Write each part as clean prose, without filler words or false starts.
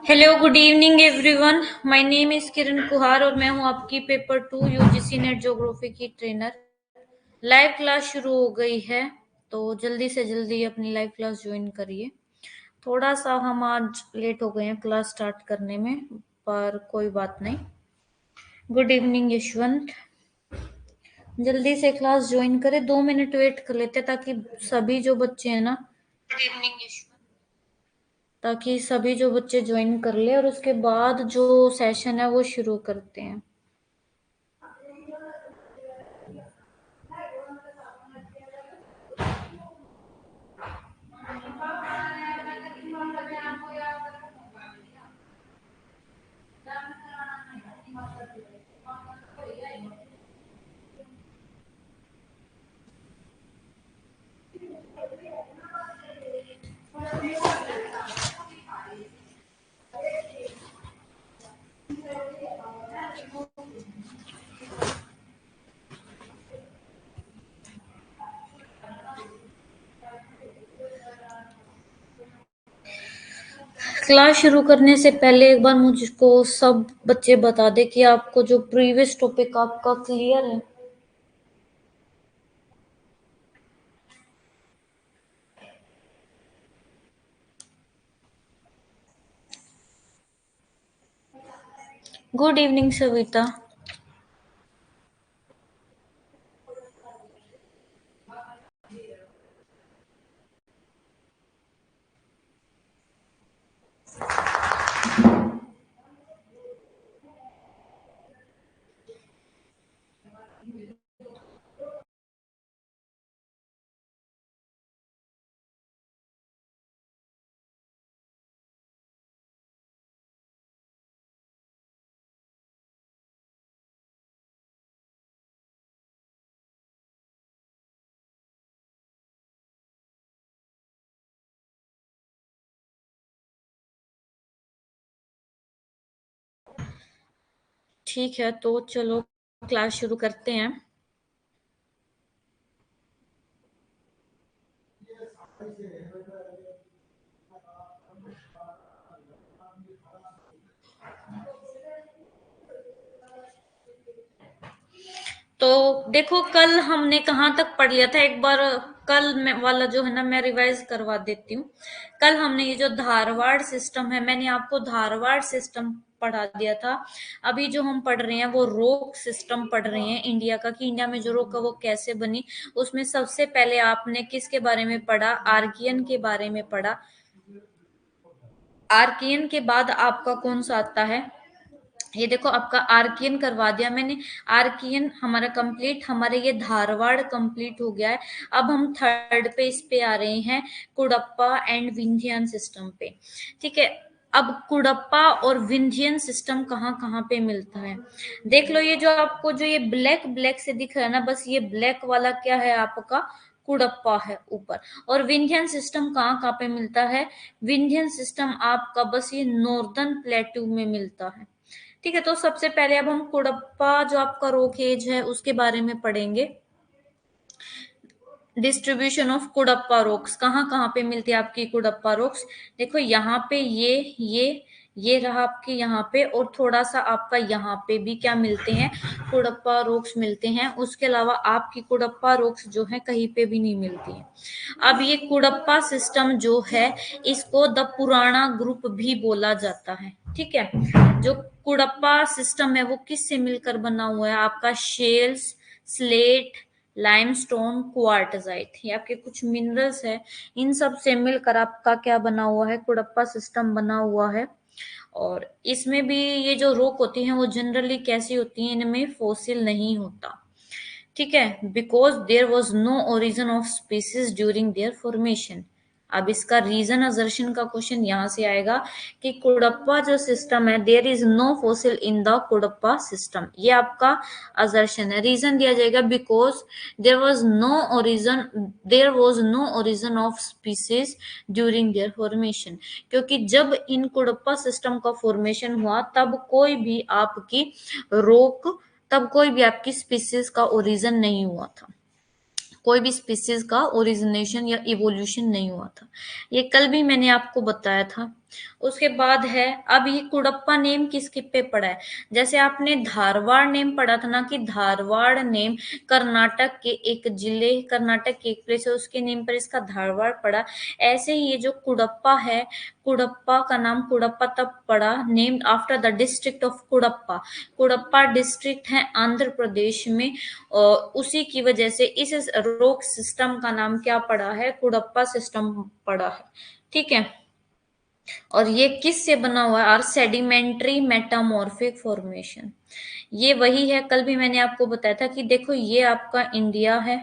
Hello good evening everyone. My name is Kiran Kuhar और मैं हूं आपकी पेपर 2 यूजीसी नेट ज्योग्राफी की ट्रेनर। लाइव क्लास शुरू हो गई है तो जल्दी से जल्दी अपनी लाइव क्लास ज्वाइन करिए। थोड़ा सा हम आज लेट हो गए हैं क्लास स्टार्ट करने में, पर कोई बात नहीं। गुड इवनिंग यशवंत, जल्दी से क्लास ज्वाइन करें। 2 मिनट वेट कर लेते हैं ताकि सभी जो बच्चे हैं ना, गुड इवनिंग यशवंत, ताकि सभी जो बच्चे ज्वाइन कर ले और उसके बाद जो सेशन है वो शुरू करते हैं। क्लास शुरू करने से पहले एक बार मुझको सब बच्चे बता दे कि आपको जो प्रीवियस टॉपिक आपका क्लियर है। Good evening Savita. ठीक है तो चलो क्लास शुरू करते हैं। तो देखो, कल हमने कहाँ तक पढ़ लिया था एक बार। कल वाला जो है ना, मैं रिवाइज करवा देती हूँ। कल हमने ये जो धारवाड़ सिस्टम है, मैंने आपको धारवाड़ सिस्टम पढ़ा दिया था। अभी जो हम पढ़ रहे हैं वो रोक सिस्टम पढ़ रहे हैं इंडिया का, कि इंडिया में जो रोक है वो कैसे बनी। उसमें सबसे पहले आपने किसके बारे में पढ़ा? आर्कियन के बारे में पढ़ा। आर्कियन के बाद आपका कौन सा आता है? ये देखो, आपका आर्कियन करवा दिया मैंने। आर्कियन हमारा कंप्लीट, हमारे ये धारवाड़ कंप्लीट हो गया है। अब हम थर्ड पे इस पे आ रहे हैं, कुडप्पा एंड विंध्यन सिस्टम पे। ठीक है, अब कुडप्पा और विंध्यन सिस्टम कहाँ कहाँ पे मिलता है देख लो। ये जो आपको जो ये ब्लैक ब्लैक से दिख रहा है ना, बस ये ब्लैक वाला क्या है आपका? कुडप्पा है ऊपर। और विंध्यन सिस्टम कहाँ कहाँ पे मिलता है? विंध्यन सिस्टम आपका बस ये नॉर्दर्न प्लेट्यू में मिलता है। ठीक है, तो सबसे पहले अब हम कुडप्पा जो आपका रॉक एज है उसके बारे में पढ़ेंगे। डिस्ट्रीब्यूशन ऑफ कुडप्पा रॉक्स, कहाँ कहाँ पे मिलती है आपकी कुडप्पा रॉक्स? देखो यहाँ पे ये रहा आपके यहाँ पे, और थोड़ा सा आपका यहाँ पे भी क्या मिलते हैं? कुडप्पा रॉक्स मिलते हैं। उसके अलावा आपकी कुडप्पा रॉक्स जो है कहीं पे भी नहीं मिलती है। अब ये कुडप्पा सिस्टम जो है, इसको द पुराना ग्रुप भी बोला जाता है। ठीक है, जो कुडप्पा सिस्टम है वो किससे मिलकर बना हुआ है? आपका शेल्स, स्लेट, लाइमस्टोन, क्वार्टजाइट, ये आपके कुछ मिनरल्स है। इन सब से मिलकर आपका क्या बना हुआ है? कुडप्पा सिस्टम बना हुआ है। और इसमें भी ये जो रॉक होती हैं वो जनरली कैसी होती हैं? इनमें फॉसिल नहीं होता। ठीक है, because there was no origin of species during their formation. अब इसका रीजन असर्शन का क्वेश्चन यहां से आएगा कि कुडप्पा जो सिस्टम है, there is no fossil in the Cuddapah system, ये आपका असर्शन है। रीजन दिया जाएगा because there was no origin of species during their formation, क्योंकि जब इन कुडप्पा सिस्टम का फॉर्मेशन हुआ तब कोई भी आपकी स्पीसीज का ओरिजिन नहीं हुआ था। कोई भी स्पीसीज का ओरिजिनेशन या इवोल्यूशन नहीं हुआ था। ये कल भी मैंने आपको बताया था। उसके बाद है, अब ये कुड़प्पा नेम किसके पे पड़ा है? जैसे आपने धारवाड़ नेम पढ़ा था ना, कि धारवाड़ नेम कर्नाटक के एक जिले, कर्नाटक के एक प्लेस है, उसके नेम पर इसका धारवाड़ पड़ा। ऐसे ही ये जो कुड़प्पा है, कुड़प्पा का नाम कुड़प्पा तब पड़ा, named after the district of Cuddapah. Cuddapah district है आंध्र प्रदेश में, और उसी की वजह से इस रोक सिस्टम का नाम क्या पड़ा है? कुड़प्पा सिस्टम पड़ा है। ठीक है। और ये किस से बना हुआ है? Are sedimentary metamorphic formation. ये वही है, कल भी मैंने आपको बताया था कि देखो ये आपका इंडिया है,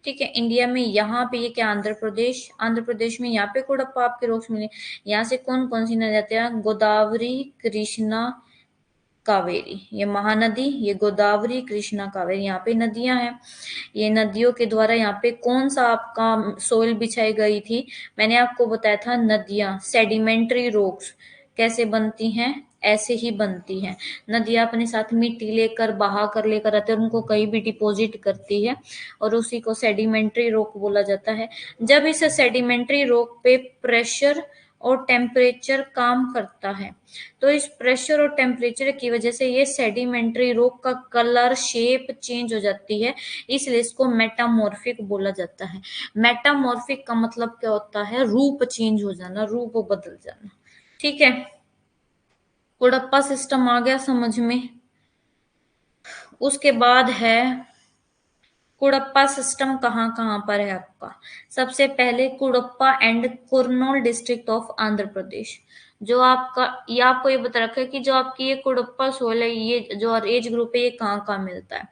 ठीक है। इंडिया में यहाँ पे ये क्या? आंध्र प्रदेश। आंध्र प्रदेश में यहाँ पे कुड़प्पा आपके रॉक्स मिले। यहाँ से कौन कौन सी नदी आती है? गोदावरी, कृष्णा, कावेरी। ये महानदी, ये गोदावरी, कृष्णा, कावेरी, यहाँ पे नदियां हैं। ये नदियों के द्वारा यहाँ पे कौन सा आपका सोइल बिछाई गई थी? मैंने आपको बताया था, नदियां सेडिमेंट्री रॉक्स कैसे बनती हैं? ऐसे ही बनती हैं। नदियां अपने साथ मिट्टी लेकर बहा कर लेकर आते हैं, उनको कहीं भी डिपॉजिट करती है, और उसी को सेडिमेंट्री रॉक बोला जाता है। जब इस सेडिमेंट्री रॉक पे प्रेशर और टेम्परेचर काम करता है, तो इस प्रेशर और टेम्परेचर की वजह से ये सेडिमेंट्री रॉक का कलर, शेप चेंज हो जाती है, इसलिए इसको मेटामॉर्फिक बोला जाता है। मेटामॉर्फिक का मतलब क्या होता है? रूप चेंज हो जाना, रूप बदल जाना। ठीक है। कुड़प्पा सिस्टम आ गया समझ में। उसके बाद है, कुड़प्पा सिस्टम कहाँ कहाँ पर है आपका? सबसे पहले Cuddapah and Kurnool district of Andhra Pradesh. जो आपका, ये आपको ये बता रखा है कि जो आपकी ये कुड़प्पा सोल है, ये जो एज ग्रुप है, ये कहाँ कहाँ मिलता है?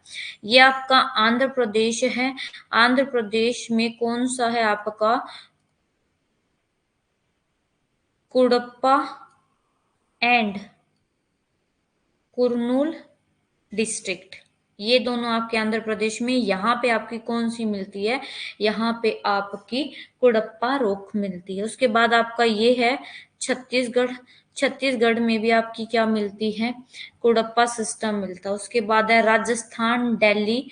ये आपका आंध्र प्रदेश है। आंध्र प्रदेश में कौन सा है आपका? कुड़प्पा एंड कुरनूल डिस्ट्रिक्ट, ये दोनों आपके आंध्र प्रदेश में। यहाँ पे आपकी कौन सी मिलती है? यहाँ पे आपकी कुड़प्पा रोक मिलती है। उसके बाद आपका ये है छत्तीसगढ़। छत्तीसगढ़ में भी आपकी क्या मिलती है? कुड़प्पा सिस्टम मिलता है। उसके बाद है Rajasthan, Delhi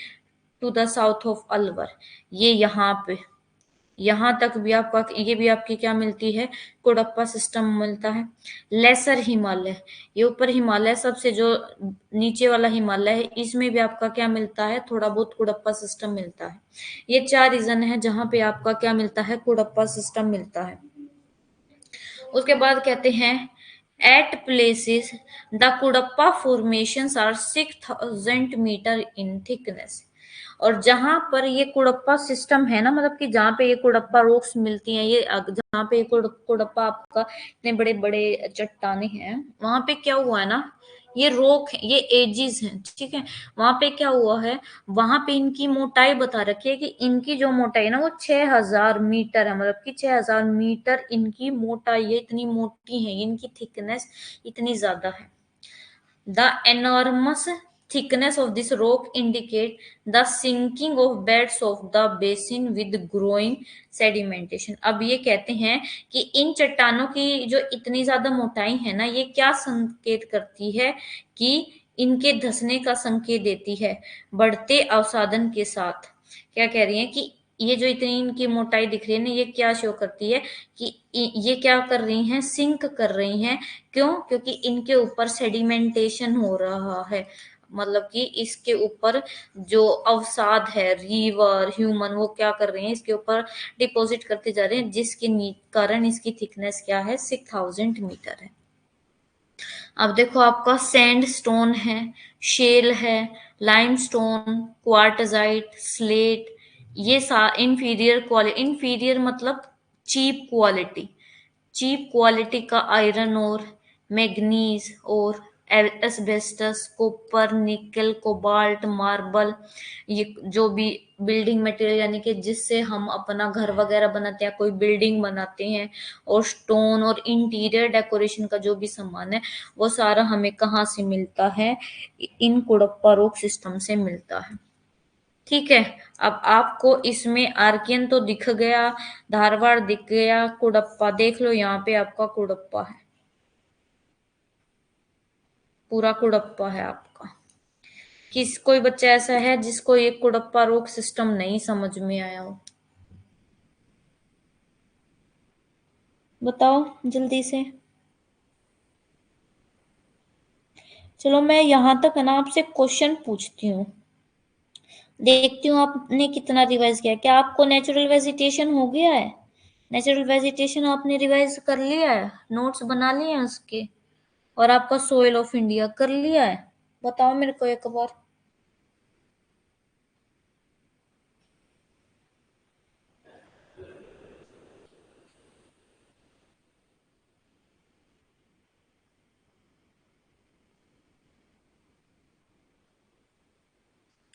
to the south of Alwar, ये यहाँ पे, यहाँ तक भी आपका, ये भी आपकी क्या मिलती है? कुड़प्पा सिस्टम मिलता है। लेसर हिमालय, ये ऊपर हिमालय सबसे जो नीचे वाला हिमालय है, इसमें भी आपका क्या मिलता है? थोड़ा बहुत कुड़प्पा सिस्टम मिलता है। ये 4 रीजन है जहां पे आपका क्या मिलता है? कुड़प्पा सिस्टम मिलता है। उसके बाद कहते हैं, at places the Cuddapah formations are 6000 metre in thickness. और जहां पर ये कुड़प्पा सिस्टम है ना, मतलब कि जहां पे ये कुड़प्पा रॉक्स मिलती हैं, ये जहां पे कुड़प्पा आपका इतने बड़े बड़े चट्टाने हैं, वहां पे क्या हुआ है ना, ये रॉक, ये एजिस हैं, ठीक है। वहां पे क्या हुआ है? वहां पे इनकी मोटाई बता रखी है कि इनकी जो मोटाई है ना, वो 6000 मीटर है, मतलब कि 6000 मीटर इनकी मोटाई है, इतनी मोटी है, इनकी थिकनेस इतनी ज्यादा है। The enormous thickness of this rock indicate the sinking of beds of the basin with growing sedimentation। अब ये कहते हैं कि इन चट्टानों की जो इतनी ज्यादा मोटाई है ना, ये क्या संकेत करती है? कि इनके धंसने का संकेत देती है बढ़ते अवसादन के साथ। क्या कह रही है? कि ये जो इतनी इनकी मोटाई दिख रही है ना, ये क्या शो करती है? कि ये क्या कर रही हैं? सिंक कर रही हैं। क्यों? क्योंकि इनके ऊपर सेडिमेंटेशन हो रहा है, मतलब कि इसके ऊपर जो अवसाद है, रिवर, ह्यूमन, वो क्या कर रहे हैं? इसके ऊपर डिपॉजिट करते जा रहे हैं, जिसके कारण इसकी थिकनेस क्या है? 6000 मीटर है। अब देखो, आपका सैंडस्टोन है, शेल है, लाइमस्टोन, क्वार्टजाइट, स्लेट, ये इंफीरियर क्वालिटी, इंफीरियर मतलब चीप क्वालिटी, चीप क्वालिटी का आयरन और मैग्नीज और एस्बेस्टस, कॉपर, निकल, कोबाल्ट, मार्बल, ये जो भी बिल्डिंग मटेरियल, यानी कि जिससे हम अपना घर वगैरह बनाते हैं, कोई बिल्डिंग बनाते हैं, और स्टोन और इंटीरियर डेकोरेशन का जो भी सामान है, वो सारा हमें कहाँ से मिलता है? इन कुड़प्पा रॉक सिस्टम से मिलता है। ठीक है। अब आपको इसमें आर्कियन तो दिख गया, धारवाड़ दिख गया, कुड़प्पा देख लो, यहाँ पे आपका कुड़प्पा है, पूरा कुड़प्पा है आपका। किस, कोई बच्चा ऐसा है जिसको ये कुड़प्पा रोक सिस्टम नहीं समझ में आया हो? बताओ जल्दी से। चलो मैं यहाँ तक है ना आपसे क्वेश्चन पूछती हूँ, देखती हूँ आपने कितना रिवाइज किया। क्या आपको नेचुरल वेजिटेशन हो गया है? नेचुरल वेजिटेशन आपने रिवाइज कर लिया है, नोट्स बना लिए हैं उसके, और आपका सोइल ऑफ इंडिया कर लिया है? बताओ मेरे को एक बार।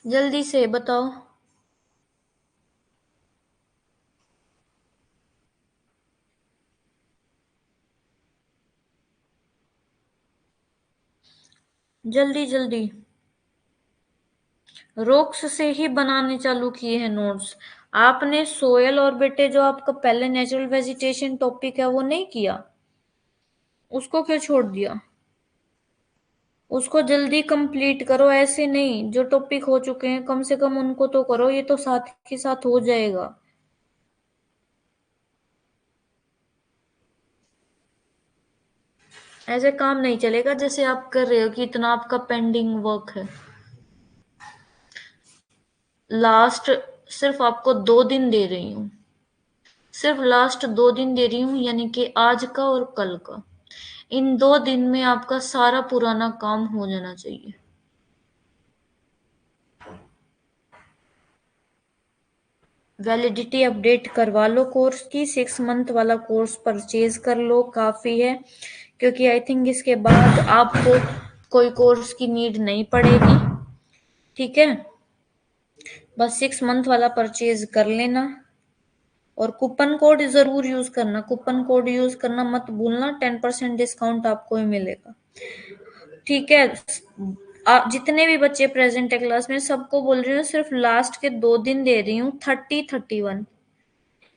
जल्दी से बताओ। जल्दी जल्दी। रोक्स से ही बनाने चालू किए हैं नोट्स आपने? सोयल और बेटे जो आपका पहले नेचुरल वेजिटेशन टॉपिक है वो नहीं किया? उसको क्यों छोड़ दिया? उसको जल्दी कंप्लीट करो, ऐसे नहीं। जो टॉपिक हो चुके हैं कम से कम उनको तो करो, ये तो साथ के साथ हो जाएगा। ऐसे काम नहीं चलेगा जैसे आप कर रहे हो कि इतना आपका पेंडिंग वर्क है। लास्ट सिर्फ आपको 2 दिन दे रही हूँ, सिर्फ लास्ट 2 दिन दे रही हूँ, यानी कि आज का और कल का। इन 2 दिन में आपका सारा पुराना काम हो जाना चाहिए। वैलिडिटी अपडेट करवा लो कोर्स की, 6 मंथ वाला कोर्स परचेज कर लो, काफी है। क्योंकि आई थिंक इसके बाद आपको कोई कोर्स की नीड नहीं पड़ेगी। ठीक है, बस 6 मंथ वाला परचेज कर लेना, और कूपन कोड जरूर यूज करना। कूपन कोड यूज करना मत भूलना, 10% डिस्काउंट आपको ही मिलेगा। ठीक है, आप जितने भी बच्चे प्रेजेंट है क्लास में सबको बोल रही हूँ, सिर्फ लास्ट के 2 दिन दे रही हूँ, 30-31।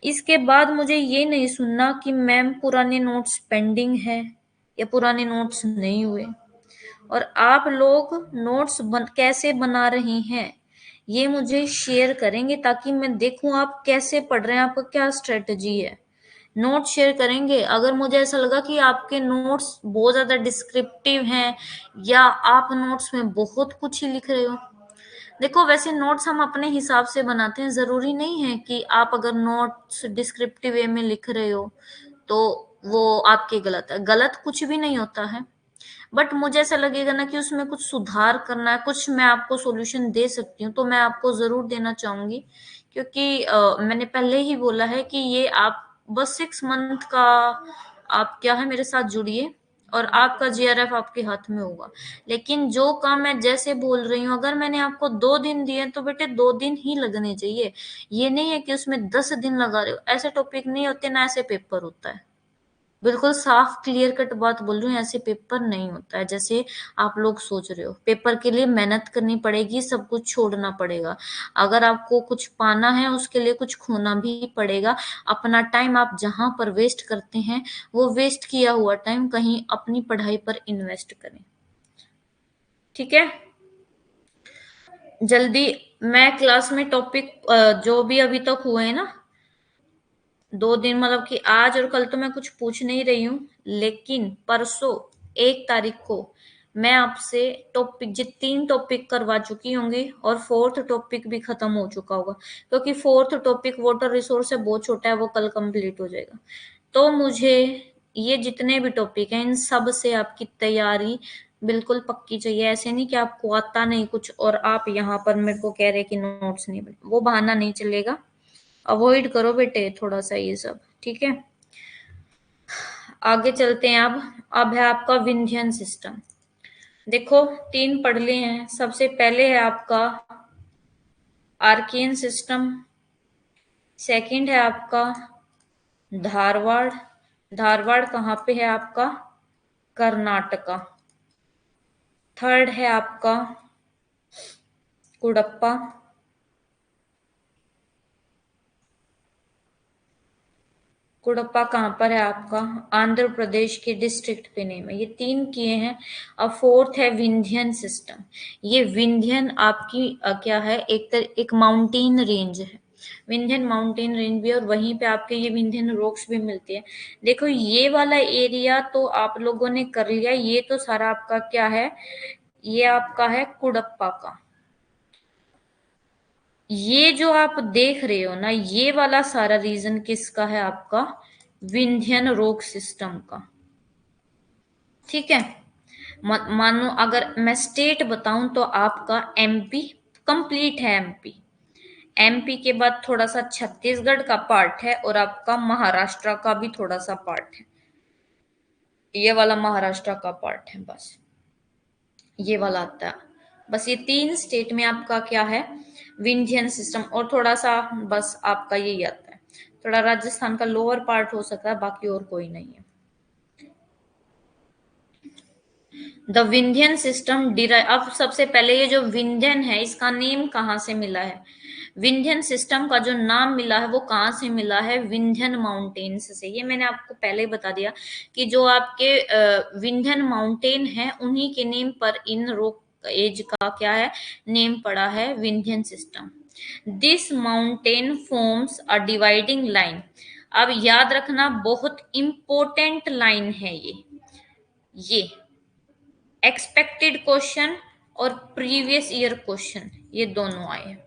इसके बाद मुझे ये नहीं सुनना कि मैम पुराने नोट्स पेंडिंग है या पुराने नोट्स नहीं हुए। और आप लोग नोट्स कैसे बना रही हैं ये मुझे शेयर करेंगे, ताकि मैं देखूं आप कैसे पढ़ रहे हैं, आपका क्या स्ट्रेटजी है। नोट शेयर करेंगे। अगर मुझे ऐसा लगा कि आपके नोट्स बहुत ज्यादा डिस्क्रिप्टिव हैं या आप नोट्स में बहुत कुछ ही लिख रहे हो, देखो वैसे नोट्स हम अपने हिसाब से बनाते हैं। जरूरी नहीं है कि आप अगर नोट्स डिस्क्रिप्टिव वे में लिख रहे हो तो वो आपके गलत है। गलत कुछ भी नहीं होता है, बट मुझे ऐसा लगेगा ना कि उसमें कुछ सुधार करना है, कुछ मैं आपको सॉल्यूशन दे सकती हूँ तो मैं आपको जरूर देना चाहूंगी। क्योंकि मैंने पहले ही बोला है कि ये आप बस 6 मंथ का आप क्या है मेरे साथ जुड़िए, और आपका जीआरएफ आपके हाथ में होगा। लेकिन जो काम मैं जैसे बोल रही हूँ, अगर मैंने आपको 2 दिन दिए तो बेटे 2 दिन ही लगने चाहिए। ये नहीं है कि उसमें 10 दिन लगा रहे हो। ऐसे टॉपिक नहीं होते ना, ऐसे पेपर होता है। बिल्कुल साफ क्लियर कट बात बोल रही हूँ, ऐसे पेपर नहीं होता है जैसे आप लोग सोच रहे हो। पेपर के लिए मेहनत करनी पड़ेगी, सब कुछ छोड़ना पड़ेगा। अगर आपको कुछ पाना है उसके लिए कुछ खोना भी पड़ेगा। अपना टाइम आप जहां पर वेस्ट करते हैं वो वेस्ट किया हुआ टाइम कहीं अपनी पढ़ाई पर इन्वेस्ट करें। ठीक है, जल्दी। मैं क्लास में टॉपिक जो भी अभी तक हुए हैं ना, 2 दिन मतलब कि आज और कल तो मैं कुछ पूछ नहीं रही हूँ, लेकिन परसों 1 तारीख को मैं आपसे टॉपिक 3 टॉपिक करवा चुकी होंगी, और फोर्थ टॉपिक भी खत्म हो चुका होगा। क्योंकि फोर्थ टॉपिक वाटर रिसोर्स है, बहुत छोटा है, वो कल कंप्लीट हो जाएगा। तो मुझे ये जितने भी टॉपिक हैं इन सब से आपकी तैयारी बिल्कुल पक्की चाहिए। ऐसे नहीं कि आपको आता नहीं कुछ और आप यहाँ पर मेरे को कह रहे कि नोट्स नहीं बने, वो बहाना नहीं चलेगा। अवॉइड करो बेटे थोड़ा सा ये सब। ठीक है, आगे चलते हैं। अब है आपका विंध्यन सिस्टम। देखो 3 पढ़ लिए हैं। सबसे पहले है आपका आर्कियन सिस्टम, सेकंड है आपका धारवाड़। धारवाड़ कहाँ पे है आपका? कर्नाटका। थर्ड है आपका कुडप्पा। कुडप्पा कहाँ पर है आपका? आंध्र प्रदेश के डिस्ट्रिक्ट पे नेम है। ये 3 किए हैं। अब फोर्थ है विंध्यन सिस्टम। ये विंध्यन आपकी क्या है, एक माउंटेन रेंज है। विंध्यन माउंटेन रेंज भी है, और वहीं पे आपके ये विंध्यन रॉक्स भी मिलती है। देखो ये वाला एरिया तो आप लोगों ने कर लिया। ये तो सारा आपका क्या है, ये आपका है कुडप्पा का। ये जो आप देख रहे हो ना, ये वाला सारा रीजन किसका है? आपका विंध्यन रोक सिस्टम का। ठीक है। मानो अगर मैं स्टेट बताऊं तो आपका एमपी कंप्लीट है। एमपी, एमपी के बाद थोड़ा सा छत्तीसगढ़ का पार्ट है और आपका महाराष्ट्र का भी थोड़ा सा पार्ट है। ये वाला महाराष्ट्र का पार्ट है, बस ये वाला आता है। बस ये 3 स्टेट में आपका क्या है? विंध्यन सिस्टम। और थोड़ा सा बस आपका यही आता है। थोड़ा राजस्थान का लोअर पार्ट हो सकता है, बाकी और कोई नहीं है। The Vindhyan system derive. अब सबसे पहले ये जो विंध्यन है, इसका नेम कहाँ से मिला है? विंध्यन सिस्टम का जो नाम मिला है वो कहाँ से मिला है? विंध्यन माउंटेन्स से। ये मैंने आपको पहले ही बता दिया कि जो आपके विंध्यन माउंटेन है, उन्हीं के नेम पर इन रोक एज का क्या है? नेम पड़ा है Vindhyan system. This mountain forms a dividing line. अब याद रखना, बहुत इंपॉर्टेंट लाइन है ये एक्सपेक्टेड क्वेश्चन और प्रीवियस ईयर क्वेश्चन ये दोनों आए हैं।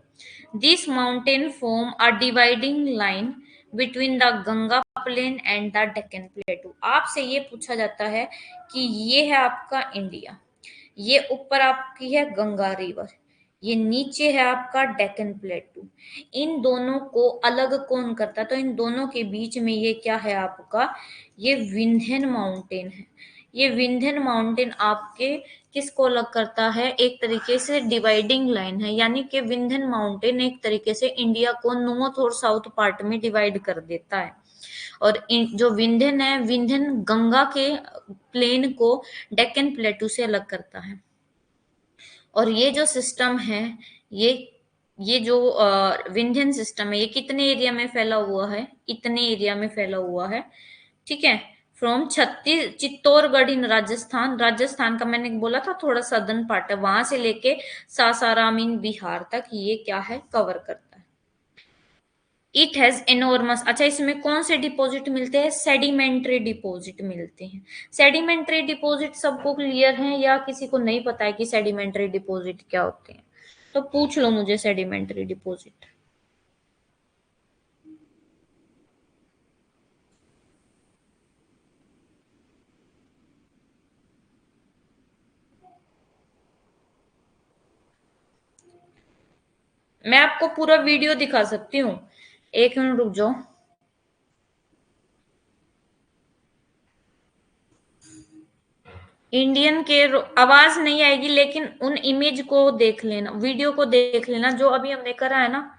This mountain form a dividing line between the Ganga plain and the Deccan plateau. आपसे ये पूछा जाता है कि ये है आपका इंडिया, ये ऊपर आपकी है गंगा रिवर, ये नीचे है आपका डेक्कन प्लेटू। इन दोनों को अलग कौन करता है? तो इन दोनों के बीच में ये क्या है आपका? ये विंध्यन माउंटेन है। ये विंध्यन माउंटेन आपके किसको अलग करता है? एक तरीके से डिवाइडिंग लाइन है, यानी कि विंध्यन माउंटेन एक तरीके से इंडिया को नॉर्थ और साउथ पार्ट में डिवाइड कर देता है। और जो विंध्यन है, विंध्यन गंगा के प्लेन को डेक्कन प्लेटू से अलग करता है। और ये जो सिस्टम है, ये ये जो विंध्यन सिस्टम है, ये कितने एरिया में फैला हुआ है? इतने एरिया में फैला हुआ है। ठीक है। फ्रॉम छत्तीस चित्तौड़गढ़ इन राजस्थान, राजस्थान का मैंने बोला था थोड़ा सदर्न पार्ट है, वहां से लेके सासाराम इन बिहार तक ये क्या है? कवर करता है। It has enormous. अच्छा, इसमें कौन से डिपॉजिट मिलते हैं? सेडिमेंट्री डिपॉजिट मिलते हैं। सेडिमेंट्री डिपॉजिट सबको क्लियर है या किसी को नहीं पता है कि सेडिमेंट्री डिपॉजिट क्या होते हैं? तो पूछ लो मुझे सेडिमेंट्री डिपॉजिट। मैं आपको पूरा वीडियो दिखा सकती हूँ, 1 मिनट रुक जाओ। इंडियन के आवाज नहीं आएगी, लेकिन उन इमेज को देख लेना, वीडियो को देख लेना जो अभी हमने करा है ना।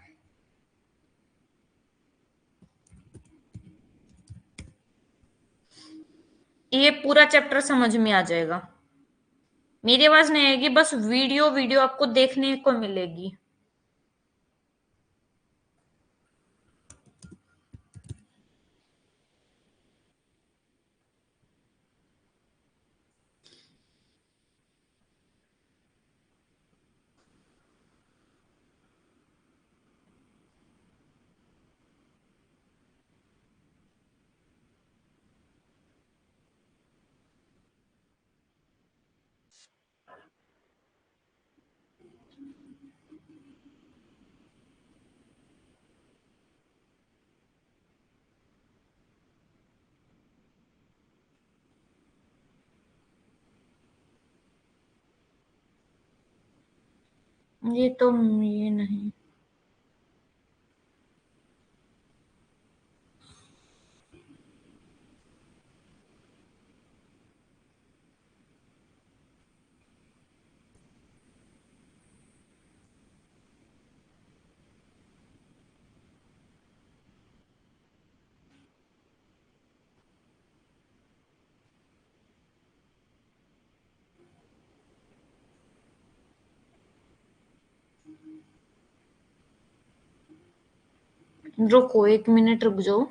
ये पूरा चैप्टर समझ में आ जाएगा। मेरी आवाज नहीं आएगी, बस वीडियो वीडियो आपको देखने को मिलेगी। ये तो ये नहीं। रुको 1 मिनट रुक जाओ।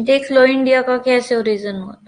देख लो इंडिया का कैसे ओरिजिन हुआ था।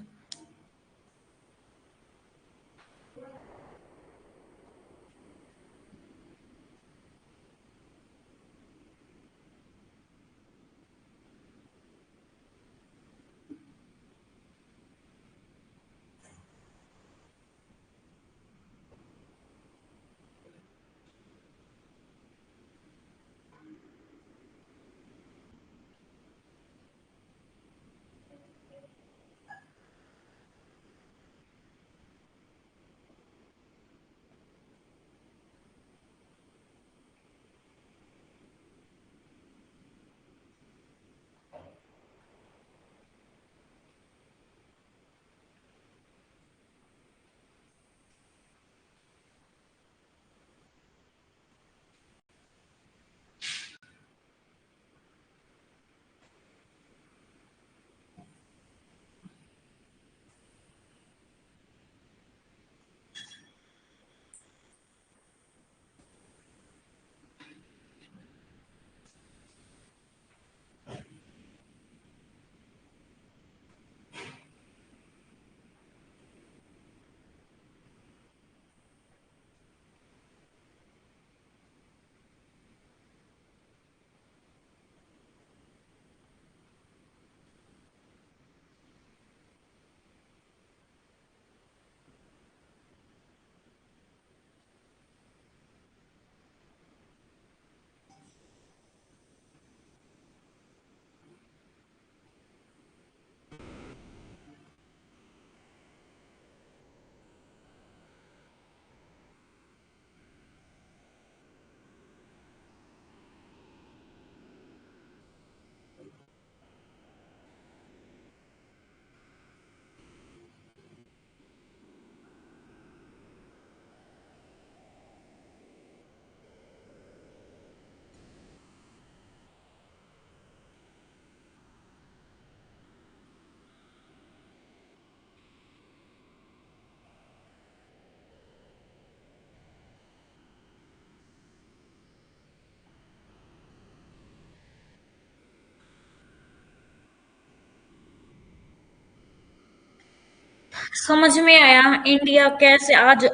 समझ में आया इंडिया कैसे आज,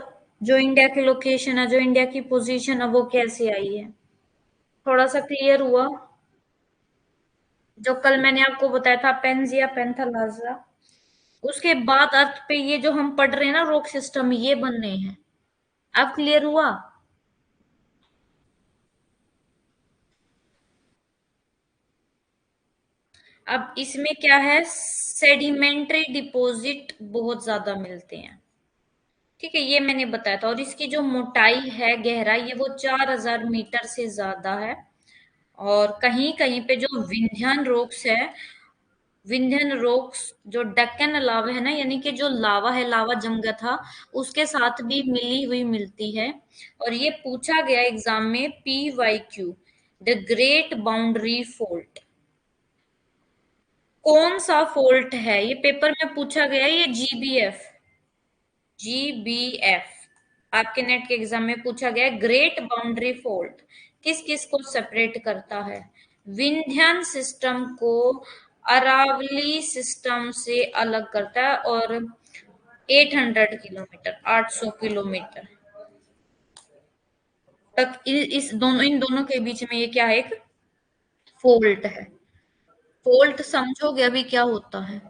जो इंडिया की लोकेशन है, जो इंडिया की पोजीशन है, वो कैसे आई है, थोड़ा सा क्लियर हुआ। जो कल मैंने आपको बताया था पेंजिया पेंथालाजा, उसके बाद अर्थ पे ये जो हम पढ़ रहे हैं ना रॉक सिस्टम, ये बन रहे हैं। अब क्लियर हुआ। अब इसमें क्या है, सेडिमेंट्री डिपॉजिट बहुत ज्यादा मिलते हैं। ठीक है, ये मैंने बताया था। और इसकी जो मोटाई है, गहराई है, वो 4000 मीटर से ज्यादा है। और कहीं कहीं पे जो विंध्यान रॉक्स है, विंध्यन रॉक्स जो डेक्कन लावा है ना, यानी कि जो लावा है, लावा जम गया था, उसके साथ भी मिली हुई मिलती है। और ये पूछा गया एग्जाम में, PYQ, the great boundary fault, कौन सा फोल्ट है, ये पेपर में पूछा गया है। ये GBF, GBF आपके नेट के एग्जाम में पूछा गया है। ग्रेट बाउंड्री फोल्ट किस किस को सेपरेट करता है, विंध्यन सिस्टम को अरावली सिस्टम से अलग करता है। और 800 किलोमीटर, 800 किलोमीटर तक इस दोनों, इन दोनों के बीच में ये क्या है, एक फोल्ट है। फोल्ट समझोगे अभी क्या होता है।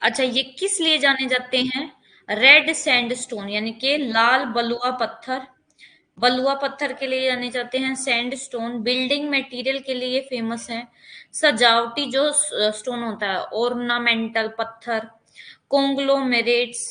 अच्छा, ये किस लिए जाने जाते हैं, रेड सैंडस्टोन यानी कि लाल बलुआ पत्थर, बलुआ पत्थर के लिए जाने जाते हैं। सैंडस्टोन बिल्डिंग मटेरियल के लिए फेमस है। सजावटी जो स्टोन होता है, ऑर्नामेंटल पत्थर, कॉन्ग्लोमेरेट्स।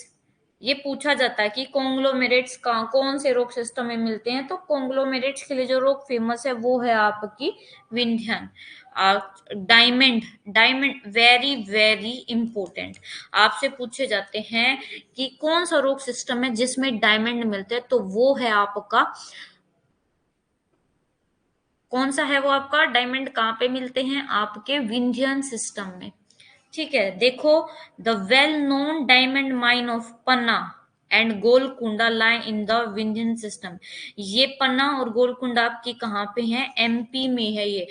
ये पूछा जाता है कि कॉन्ग्लोमेरेट्स कहाँ, कौन से रॉक सिस्टम में मिलते हैं, तो कॉन्ग्लोमेरेट्स के लिए जो रॉक फेमस है वो है आपकी Vindhyan. Diamond, diamond very very important, आपसे पूछे जाते हैं कि कौन सा रॉक सिस्टम है जिसमें डायमंड मिलते हैं, तो वो है आपका, कौन सा है वो आपका, डायमंड कहाँ पे मिलते हैं, आपके विंध्यन सिस्टम में। ठीक है, देखो, the well known diamond mine of Panna and Golconda lie in the Vindhyan system. ये पन्ना और गोलकुंडा आपकी कहाँ पे है, MP में है ये।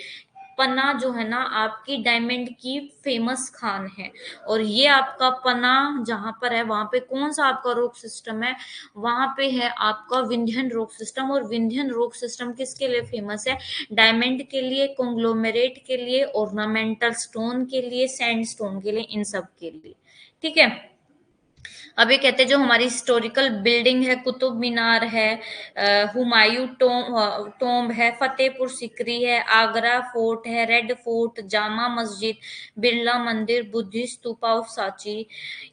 पन्ना जो है ना आपकी डायमंड की फेमस खान है, और ये आपका पन्ना जहां पर है वहां पे कौन सा आपका रॉक सिस्टम है, वहां पे है आपका विंध्यन रॉक सिस्टम। और विंध्यन रॉक सिस्टम किसके लिए फेमस है? डायमंड के लिए, कॉन्ग्लोमेरेट के लिए, ऑर्नामेंटल स्टोन के लिए, सैंडस्टोन के लिए, इन सब के लिए। ठीक है। अब ये कहते हैं जो हमारी हिस्टोरिकल बिल्डिंग है, कुतुब मीनार है, हुमायूं टोम्ब है, फतेहपुर सिकरी है, आगरा फोर्ट है, रेड फोर्ट, जामा मस्जिद, बिरला मंदिर, बुद्धिस्ट स्तूपा ऑफ सांची,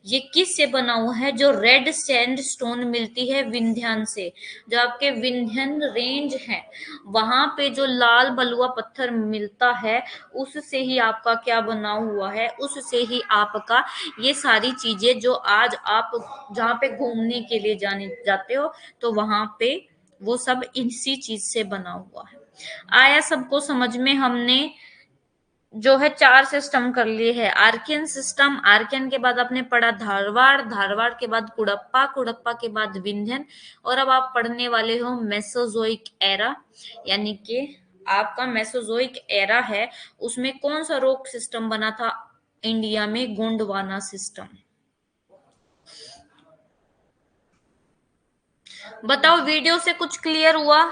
ये किस से बना हुआ है? जो रेड सैंड स्टोन मिलती है विंध्यान से, जो आपके विंध्यन रेंज है वहां पे जो लाल बलुआ पत्थर मिलता है, उससे ही आपका क्या बना हुआ है, उससे ही आपका ये सारी चीजें जो आज आप जहाँ पे घूमने के लिए जाने जाते हो, तो वहां पे वो सब इसी चीज से बना हुआ है। आया सबको समझ में? हमने जो है 4 सिस्टम कर लिए हैं। आर्कियन सिस्टम, आर्कियन के बाद आपने पढ़ा धारवाड़, धारवाड़ के बाद कुड़प्पा, कुड़प्पा के बाद विंध्यन, और अब आप पढ़ने वाले हो मेसोजोइक एरा, यानी कि आपका मेसोजोइक एरा है, उसमें कौन सा रॉक सिस्टम बना था इंडिया में? गोंडवाना सिस्टम। बताओ वीडियो से कुछ क्लियर हुआ?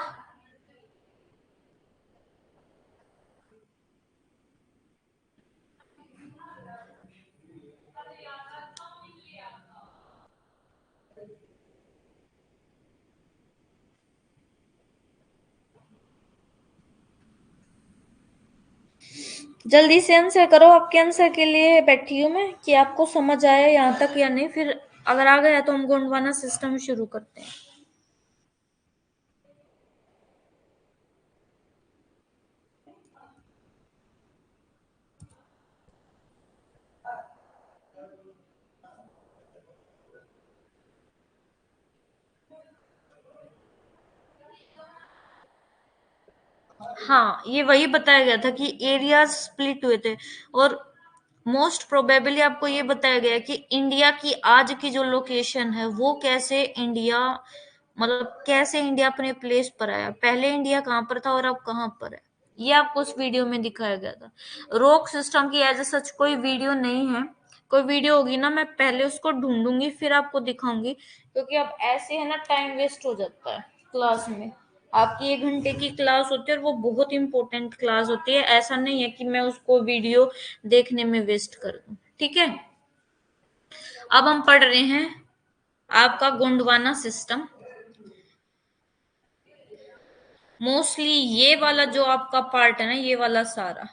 जल्दी से आंसर करो, आपके आंसर के लिए बैठी हूँ मैं कि आपको समझ आया यहाँ तक या नहीं। फिर अगर आ गया तो हम गोंडवाना सिस्टम शुरू करते हैं। हाँ, ये वही बताया गया था कि एरिया स्प्लिट हुए थे, और मोस्ट प्रोबेबली आपको ये बताया गया कि इंडिया की आज की जो लोकेशन है वो कैसे इंडिया, मतलब कैसे इंडिया अपने प्लेस पर आया, पहले इंडिया कहाँ पर था और अब कहाँ पर है, ये आपको उस वीडियो में दिखाया गया था। रॉक सिस्टम की एज सच कोई वीडियो नहीं है, कोई वीडियो होगी ना मैं पहले उसको ढूंढूंगी फिर आपको दिखाऊंगी, क्योंकि अब ऐसे है ना टाइम वेस्ट हो जाता है क्लास में। आपकी 1 घंटे की क्लास होती है और वो बहुत इंपॉर्टेंट क्लास होती है, ऐसा नहीं है कि मैं उसको वीडियो देखने में वेस्ट कर दूं। ठीक है। अब हम पढ़ रहे हैं आपका गोंडवाना सिस्टम। मोस्टली ये वाला जो आपका पार्ट है ना, ये वाला सारा,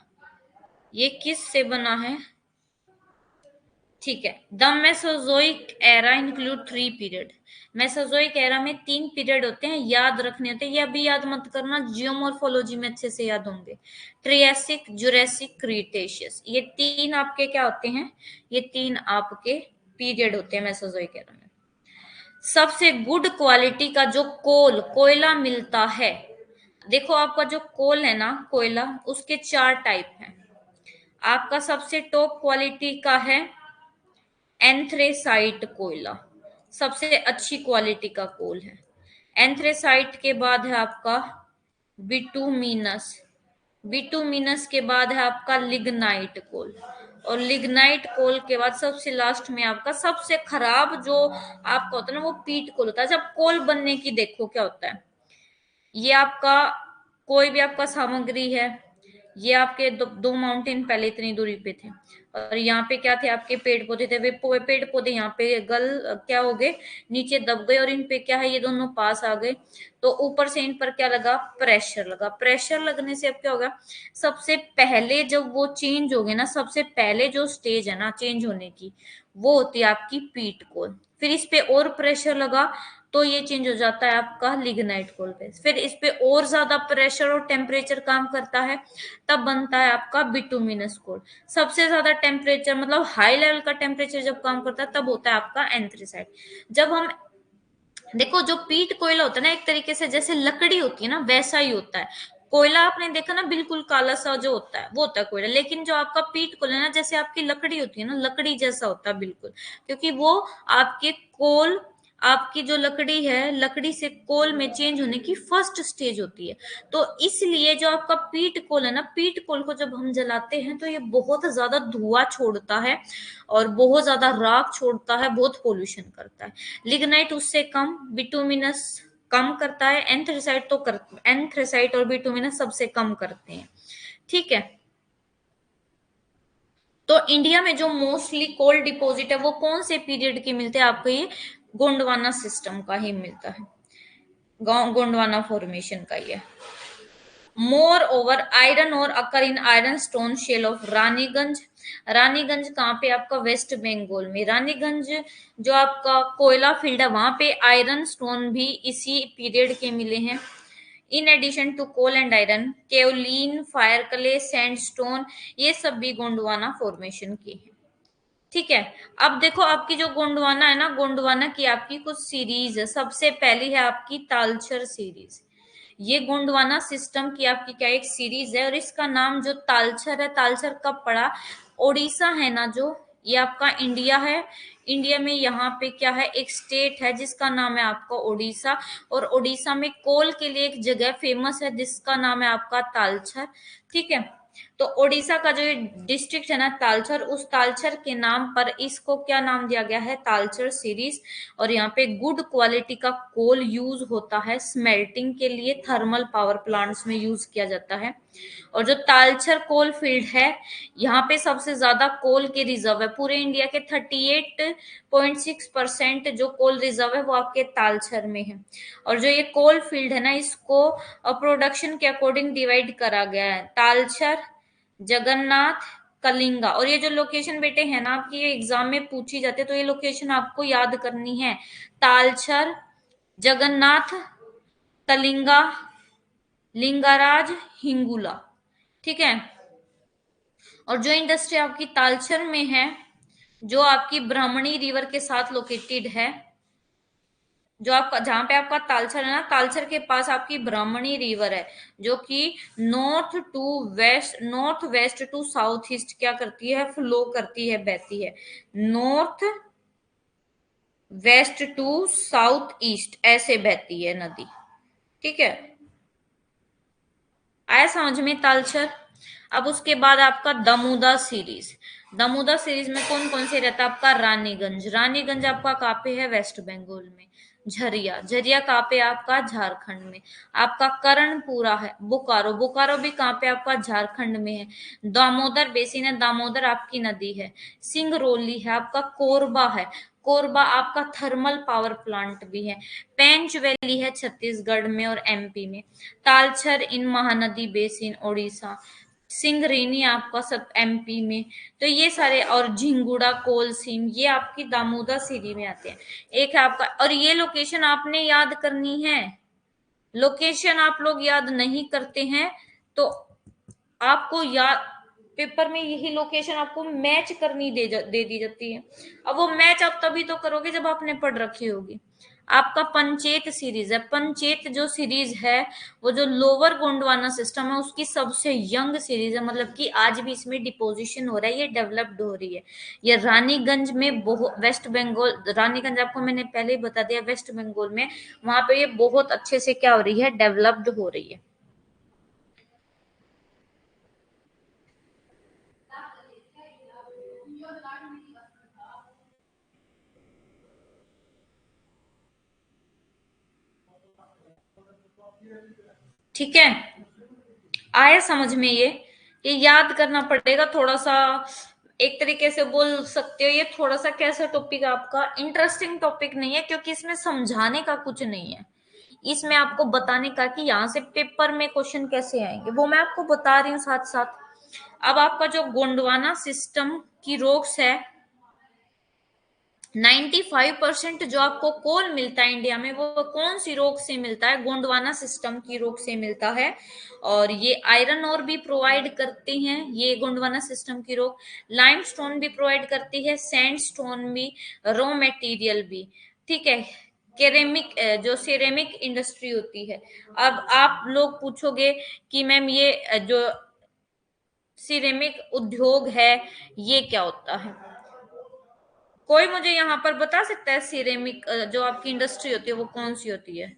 ये किस से बना है? ठीक है। The Mesozoic era include 3 period. Mesozoic era में 3 पीरियड होते हैं, याद रखने होते हैं, ये अभी याद मत करना, जियोमोर्फोलॉजी में अच्छे से याद होंगे। ट्रियासिक, जुरासिक, क्रीटेशियस, ये 3 आपके क्या होते हैं? ये 3 आपके पीरियड होते हैं मेसोजोइक एरा में। सबसे गुड क्वालिटी का जो कोयला मिलता है, देखो आपका जो कोल है ना, कोयला, उसके 4 टाइप हैं। आपका सबसे टॉप क्वालिटी का है एंथ्रेसाइट कोयला, सबसे अच्छी क्वालिटी का कोल है। एंथ्रेसाइट के बाद है आपका बिटुमिनस, बिटुमिनस के बाद है आपका लिग्नाइट कोल, और लिग्नाइट कोल के बाद सबसे लास्ट में आपका सबसे खराब जो आपका होता है ना, वो पीट कोल होता है। जब कोल बनने की देखो क्या होता है, ये आपका कोई भी आपका सामग्री है, ये आपके दो माउंटेन पहले इतनी दूरी पे थे, और यहाँ पे क्या थे? आपके पेड़ पौधे थे, वे पेड़ पौधे यहाँ पे क्या हो गए? नीचे दब गए, और इन पे क्या है? ये दोनों पास आ गए, तो ऊपर से इन पर क्या लगा? प्रेशर लगा। प्रेशर लगने से अब क्या होगा? सबसे पहले जब वो चेंज हो गए ना, सबसे पहले जो स्टेज है ना चेंज होने की, वो होती है आपकी पीट कोल। फिर इस पे और प्रेशर लगा तो ये चेंज हो जाता है आपका लिग्नाइट कोल पे। फिर इस पे और ज्यादा प्रेशर और टेम्परेचर काम करता है, तब बनता है आपका बिटुमिनस कोल। सबसे ज्यादा टेम्परेचर मतलब हाई लेवल का टेम्परेचर जब काम करता है तब होता है आपका एंथ्रेसाइट। जब हम देखो, जो पीट कोयला होता है ना, एक तरीके से जैसे लकड़ी होती है ना, वैसा ही होता है। कोयला आपने देखा ना, बिल्कुल काला सा जो होता है वो होता है कोयला, लेकिन जो आपका पीट कोयला है ना, जैसे आपकी लकड़ी होती है ना, लकड़ी जैसा होता है बिल्कुल, क्योंकि वो आपके कोल आपकी जो लकड़ी है, लकड़ी से कोल में चेंज होने की फर्स्ट स्टेज होती है। तो इसलिए जो आपका पीट कोल है ना, पीट कोल को जब हम जलाते हैं तो ये बहुत ज्यादा धुआं छोड़ता है और बहुत ज्यादा राख छोड़ता है, बहुत पोल्यूशन करता है। लिग्नाइट उससे कम, बिटुमिनस कम करता है, एंथ्रेसाइट तो कर, एंथ्रेसाइट और बिटुमिनस सबसे कम करते हैं। ठीक है। तो इंडिया में जो मोस्टली कोल डिपॉजिट है वो कौन से पीरियड के मिलते हैं आपको? ये गोंडवाना सिस्टम का ही मिलता है, गोंडवाना फॉर्मेशन का ही है। मोर ओवर आयरन और occur in ironstone shale of Raniganj. Raniganj कहाँ पे? आपका वेस्ट बंगाल में। रानीगंज जो आपका कोयला फील्ड है वहां पे आयरन स्टोन भी इसी पीरियड के मिले हैं। In addition to coal and iron, kaolin, fire clay, sandstone, ये सब भी गोंडवाना फॉर्मेशन के हैं। ठीक है। अब देखो आपकी जो गोंडवाना है ना, गोंडवाना की आपकी कुछ सीरीज है। सबसे पहली है आपकी तालचर सीरीज। ये गोंडवाना सिस्टम की आपकी क्या एक सीरीज है, और इसका नाम जो तालचर है, तालचर कब पड़ा? ओडिशा है ना जो, ये आपका इंडिया है। इंडिया में यहाँ पे क्या है, एक स्टेट है जिसका नाम है आपका ओडिशा, और ओडिशा में कोल के लिए एक जगह फेमस है जिसका नाम है आपका तालचर। ठीक है। तो ओडिशा का जो डिस्ट्रिक्ट है ना तालचर, उस तालचर के नाम पर इसको क्या नाम दिया गया है? तालचर सीरीज। और यहाँ पे गुड क्वालिटी का कोल यूज होता है स्मेल्टिंग के लिए, थर्मल पावर प्लांट्स में यूज किया जाता है। और जो तालचर कोल फील्ड है, यहाँ पे सबसे ज्यादा कोल के रिजर्व है। पूरे इंडिया के 38.6% जो कोल रिजर्व है वो आपके तालचर में है। और जो ये कोल फील्ड है ना, इसको प्रोडक्शन के अकॉर्डिंग डिवाइड करा गया है, तालचर, जगन्नाथ, कलिंगा। और ये जो लोकेशन बेटे है ना आपकी, ये एग्जाम में पूछी जाती है, तो ये लोकेशन आपको याद करनी है। तालचर, जगन्नाथ, कलिंगा, लिंगाराज, हिंगुला। ठीक है। और जो इंडस्ट्री आपकी तालचर में है, जो आपकी ब्राह्मणी रिवर के साथ लोकेटेड है, जो आपका जहां पे आपका तालचर है ना, तालचर के पास आपकी ब्राह्मणी रिवर है, जो कि north west to south east क्या करती है? फ्लो करती है, बहती है। North west to south east ऐसे बहती है नदी। ठीक है। आया समझ में तालचर? अब उसके बाद आपका दमोदा सीरीज। दमोदा सीरीज में कौन कौन से रहता है आपका? रानीगंज। रानीगंज आपका कहाँ पे है? वेस्ट बंगाल में। झरिया, झरिया कहाँ पे? आपका झारखंड में। आपका करणपुरा है, बोकारो, बोकारो भी कहाँ पे? आपका झारखंड में है। दामोदर बेसिन है, दामोदर आपकी नदी है। सिंगरौली है आपका, कोरबा है, कोरबा आपका थर्मल पावर प्लांट भी है। पेंच वैली है छत्तीसगढ़ में और एमपी में। तालचर इन महानदी बेसिन ओडिशा। सिंगरेनी आपका सब एमपी में। तो ये सारे, और झिंगुड़ा, कोलसीम, ये आपकी दामोदर सीरी में आते हैं। एक है आपका, और ये लोकेशन आपने याद करनी है। लोकेशन आप लोग याद नहीं करते हैं तो आपको याद, पेपर में यही लोकेशन आपको मैच करनी दे दी जाती है। अब वो मैच आप तभी तो करोगे जब आपने पढ़ रखी होगी। आपका पंचेत सीरीज है। पंचेत जो सीरीज है, वो जो लोअर गोंडवाना सिस्टम है उसकी सबसे यंग सीरीज है, मतलब कि आज भी इसमें डिपोजिशन हो रहा है, ये डेवलप्ड हो रही है। ये रानीगंज में बहुत, वेस्ट बंगाल, रानीगंज आपको मैंने पहले ही बता दिया, वेस्ट बंगाल में, वहां पे ये बहुत अच्छे से क्या हो रही है? डेवलप्ड हो रही है। ठीक है। आया समझ में? ये याद करना पड़ेगा थोड़ा सा। एक तरीके से बोल सकते हो ये थोड़ा सा कैसा टॉपिक आपका इंटरेस्टिंग टॉपिक नहीं है, क्योंकि इसमें समझाने का कुछ नहीं है। इसमें आपको बताने का कि यहाँ से पेपर में क्वेश्चन कैसे आएंगे वो मैं आपको बता रही हूँ साथ साथ। अब आपका जो गोंडवाना सिस्टम की रोक्स है, 95% जो आपको कोल मिलता है इंडिया में, वो कौन सी रोक से मिलता है? गोंडवाना सिस्टम की रोक से मिलता है। और ये आयरन और भी प्रोवाइड करते हैं, ये गोंडवाना सिस्टम की रोक। लाइमस्टोन भी प्रोवाइड करती है, सैंडस्टोन भी, रॉ मटेरियल भी। ठीक है। केरेमिक, जो सिरेमिक इंडस्ट्री होती है। अब आप लोग पूछोगे कि मैम ये जो सिरेमिक उद्योग है ये क्या होता है? कोई मुझे यहाँ पर बता सकता है सिरेमिक जो आपकी इंडस्ट्री होती है वो कौन सी होती है?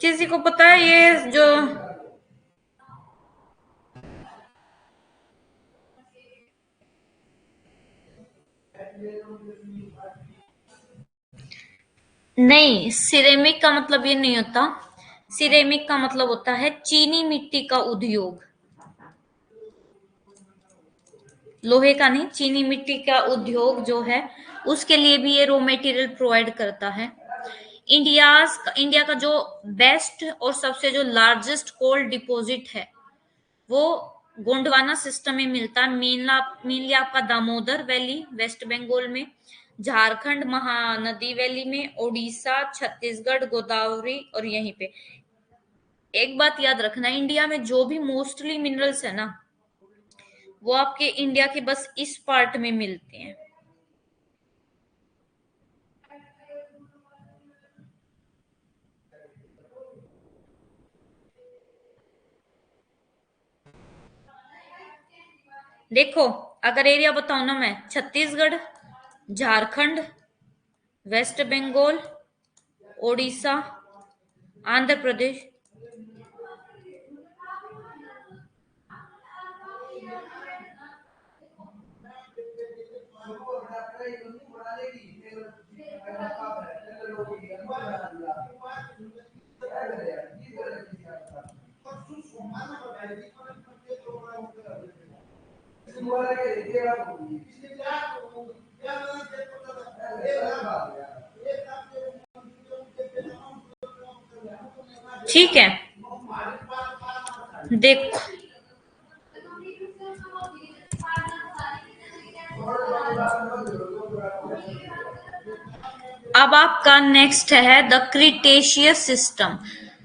किसी को पता है ये जो नहीं, सिरेमिक का मतलब ये नहीं होता। सिरेमिक का मतलब होता है चीनी मिट्टी का उद्योग। लोहे का नहीं, चीनी मिट्टी का उद्योग जो है उसके लिए भी ये रॉ मटेरियल प्रोवाइड करता है। इंडिया का जो बेस्ट और सबसे जो लार्जेस्ट कोल डिपॉजिट है वो गोंडवाना सिस्टम में मिलता है। मेनली आपका दामोदर वैली वेस्ट बंगाल में, झारखंड महानदी वैली में, ओडिशा, छत्तीसगढ़ गोदावरी और यहीं पे। एक बात याद रखना, इंडिया में जो भी मोस्टली मिनरल्स है ना वो आपके इंडिया के बस इस पार्ट में मिलते हैं। देखो, अगर एरिया बताऊं ना मैं, छत्तीसगढ़, झारखंड, वेस्ट बंगाल, ओडिशा, आंध्र प्रदेश। ठीक है, देखो अब आपका नेक्स्ट है द क्रिटेशियस सिस्टम।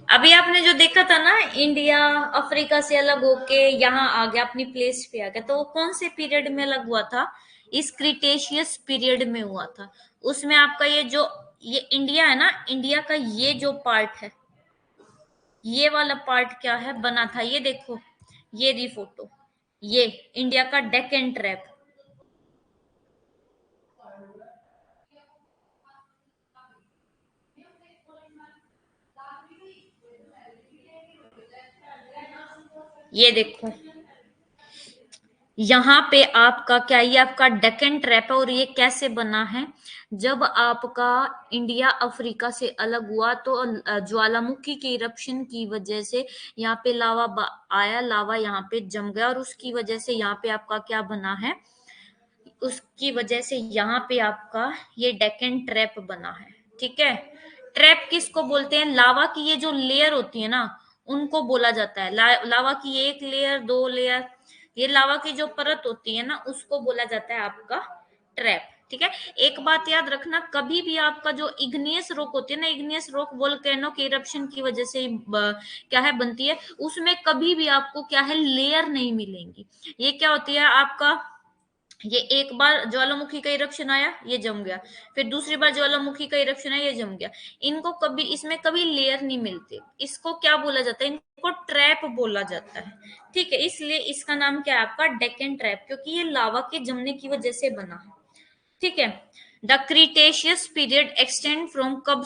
अभी आपने जो देखा था ना, इंडिया अफ्रीका से अलग होके यहाँ आ गया, अपनी प्लेस पे आ गया, तो वो कौन से पीरियड में अलग हुआ था? इस क्रिटेशियस पीरियड में हुआ था। उसमें आपका ये इंडिया है ना, इंडिया का ये जो पार्ट है, ये वाला पार्ट क्या है बना था, ये देखो, ये रही फोटो, ये इंडिया का डेक्कन ट्रैप। ये देखो, यहाँ पे आपका क्या, ये आपका डेक्कन ट्रैप है। और ये कैसे बना है? जब आपका इंडिया अफ्रीका से अलग हुआ तो ज्वालामुखी के इरप्शन की वजह से यहाँ पे आया, लावा यहाँ पे जम गया और उसकी वजह से यहाँ पे आपका क्या बना है, उसकी वजह से यहाँ पे आपका ये डेक्कन ट्रैप बना है। ठीक है, ट्रैप किसको बोलते हैं? लावा की ये जो लेयर होती है ना उनको बोला जाता है। लावा की एक लेयर, दो लेयर, ये लावा की जो परत होती है ना उसको बोला जाता है आपका ट्रैप। ठीक है, एक बात याद रखना, कभी भी आपका जो इग्नियस रॉक होती है ना, इग्नियस रॉक वोल्केनो के इरप्शन की वजह से क्या है बनती है, उसमें कभी भी आपको क्या है, लेयर नहीं मिलेंगी। ये क्या होती है आपका, ये एक बार ज्वालामुखी का इरप्शन आया, ये जम गया, फिर दूसरी बार ज्वालामुखी का इरप्शन आया, ये जम गया। इनको कभी, इसमें कभी लेयर नहीं मिलती। इसको क्या बोला जाता है? इनको ट्रैप बोला जाता है। ठीक है, इसलिए इसका नाम क्या है आपका, डेक्कन ट्रैप, क्योंकि ये लावा के जमने की वजह से बना है। ठीक है, the cretaceous period extend from कब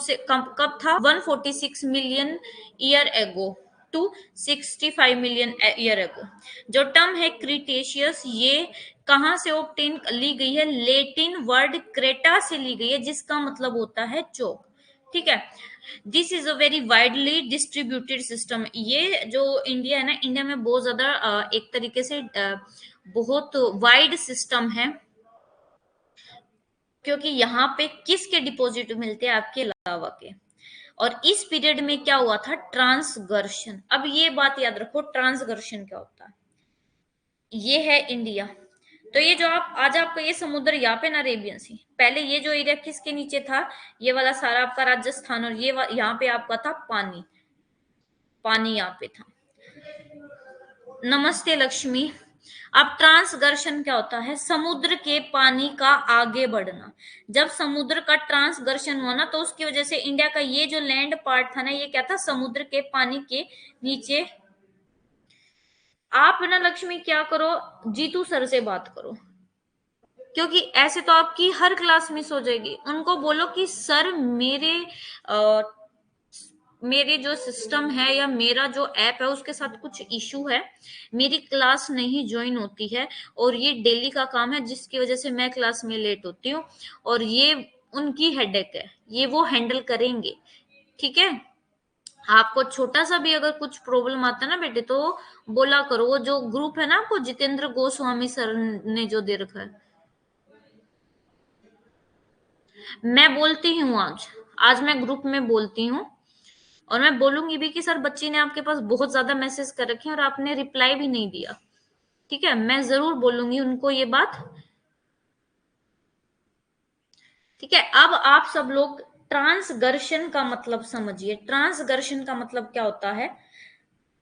था, 146 million year ago to 65 million year ago. जो टर्म है क्रिटेशियस, ये कहां से ऑब्टेन ली गई है? लेटिन वर्ड क्रेटा से ली गई है, जिसका मतलब होता है चौक। ठीक है, this is a very widely distributed system. ये जो इंडिया है ना, इंडिया में बहुत ज्यादा एक तरीके से बहुत वाइड सिस्टम है, क्योंकि यहाँ पे किसके डिपॉजिट मिलते हैं? आपके लावा के। और इस पीरियड में क्या हुआ था? ट्रांसगर्शन। अब ये बात याद रखो, ट्रांसगर्शन क्या होता है। ये है इंडिया, तो ये जो आप आज आपका ये समुद्र यहाँ पे ना, अरेबियन सी, पहले ये जो एरिया किसके नीचे था? ये वाला सारा आपका राजस्थान, और ये यहाँ पे आपका था पानी, पानी यहाँ पे था। नमस्ते लक्ष्मी। अब ट्रांसगर्शन क्या होता है? समुद्र के पानी का आगे बढ़ना। जब समुद्र का ट्रांसगर्शन हुआ ना, तो उसकी वजह से इंडिया का ये जो लैंड पार्ट था ना, ये क्या था? समुद्र के पानी के नीचे। आप ना लक्ष्मी क्या करो, जीतू सर से बात करो, क्योंकि ऐसे तो आपकी हर क्लास मिस हो जाएगी। उनको बोलो कि सर अ, मेरे जो सिस्टम है या मेरा जो ऐप है उसके साथ कुछ इशू है, मेरी क्लास नहीं ज्वाइन होती है, और ये डेली का काम है जिसकी वजह से मैं क्लास में लेट होती हूँ, और ये उनकी हेडेक है, ये वो हैंडल करेंगे। ठीक है, आपको छोटा सा भी अगर कुछ प्रॉब्लम आता है ना बेटे, तो बोला करो। वो जो ग्रुप है ना, आपको जितेंद्र गोस्वामी सर ने जो दे रखा है, मैं बोलती हूँ आज, आज मैं ग्रुप में बोलती हूँ, और मैं बोलूंगी भी कि सर बच्ची ने आपके पास बहुत ज्यादा मैसेज कर रखे हैं और आपने रिप्लाई भी नहीं दिया। ठीक है, मैं जरूर बोलूंगी उनको ये बात। ठीक है, अब आप सब लोग ट्रांसगर्शन का मतलब समझिए। ट्रांसगर्शन का मतलब क्या होता है?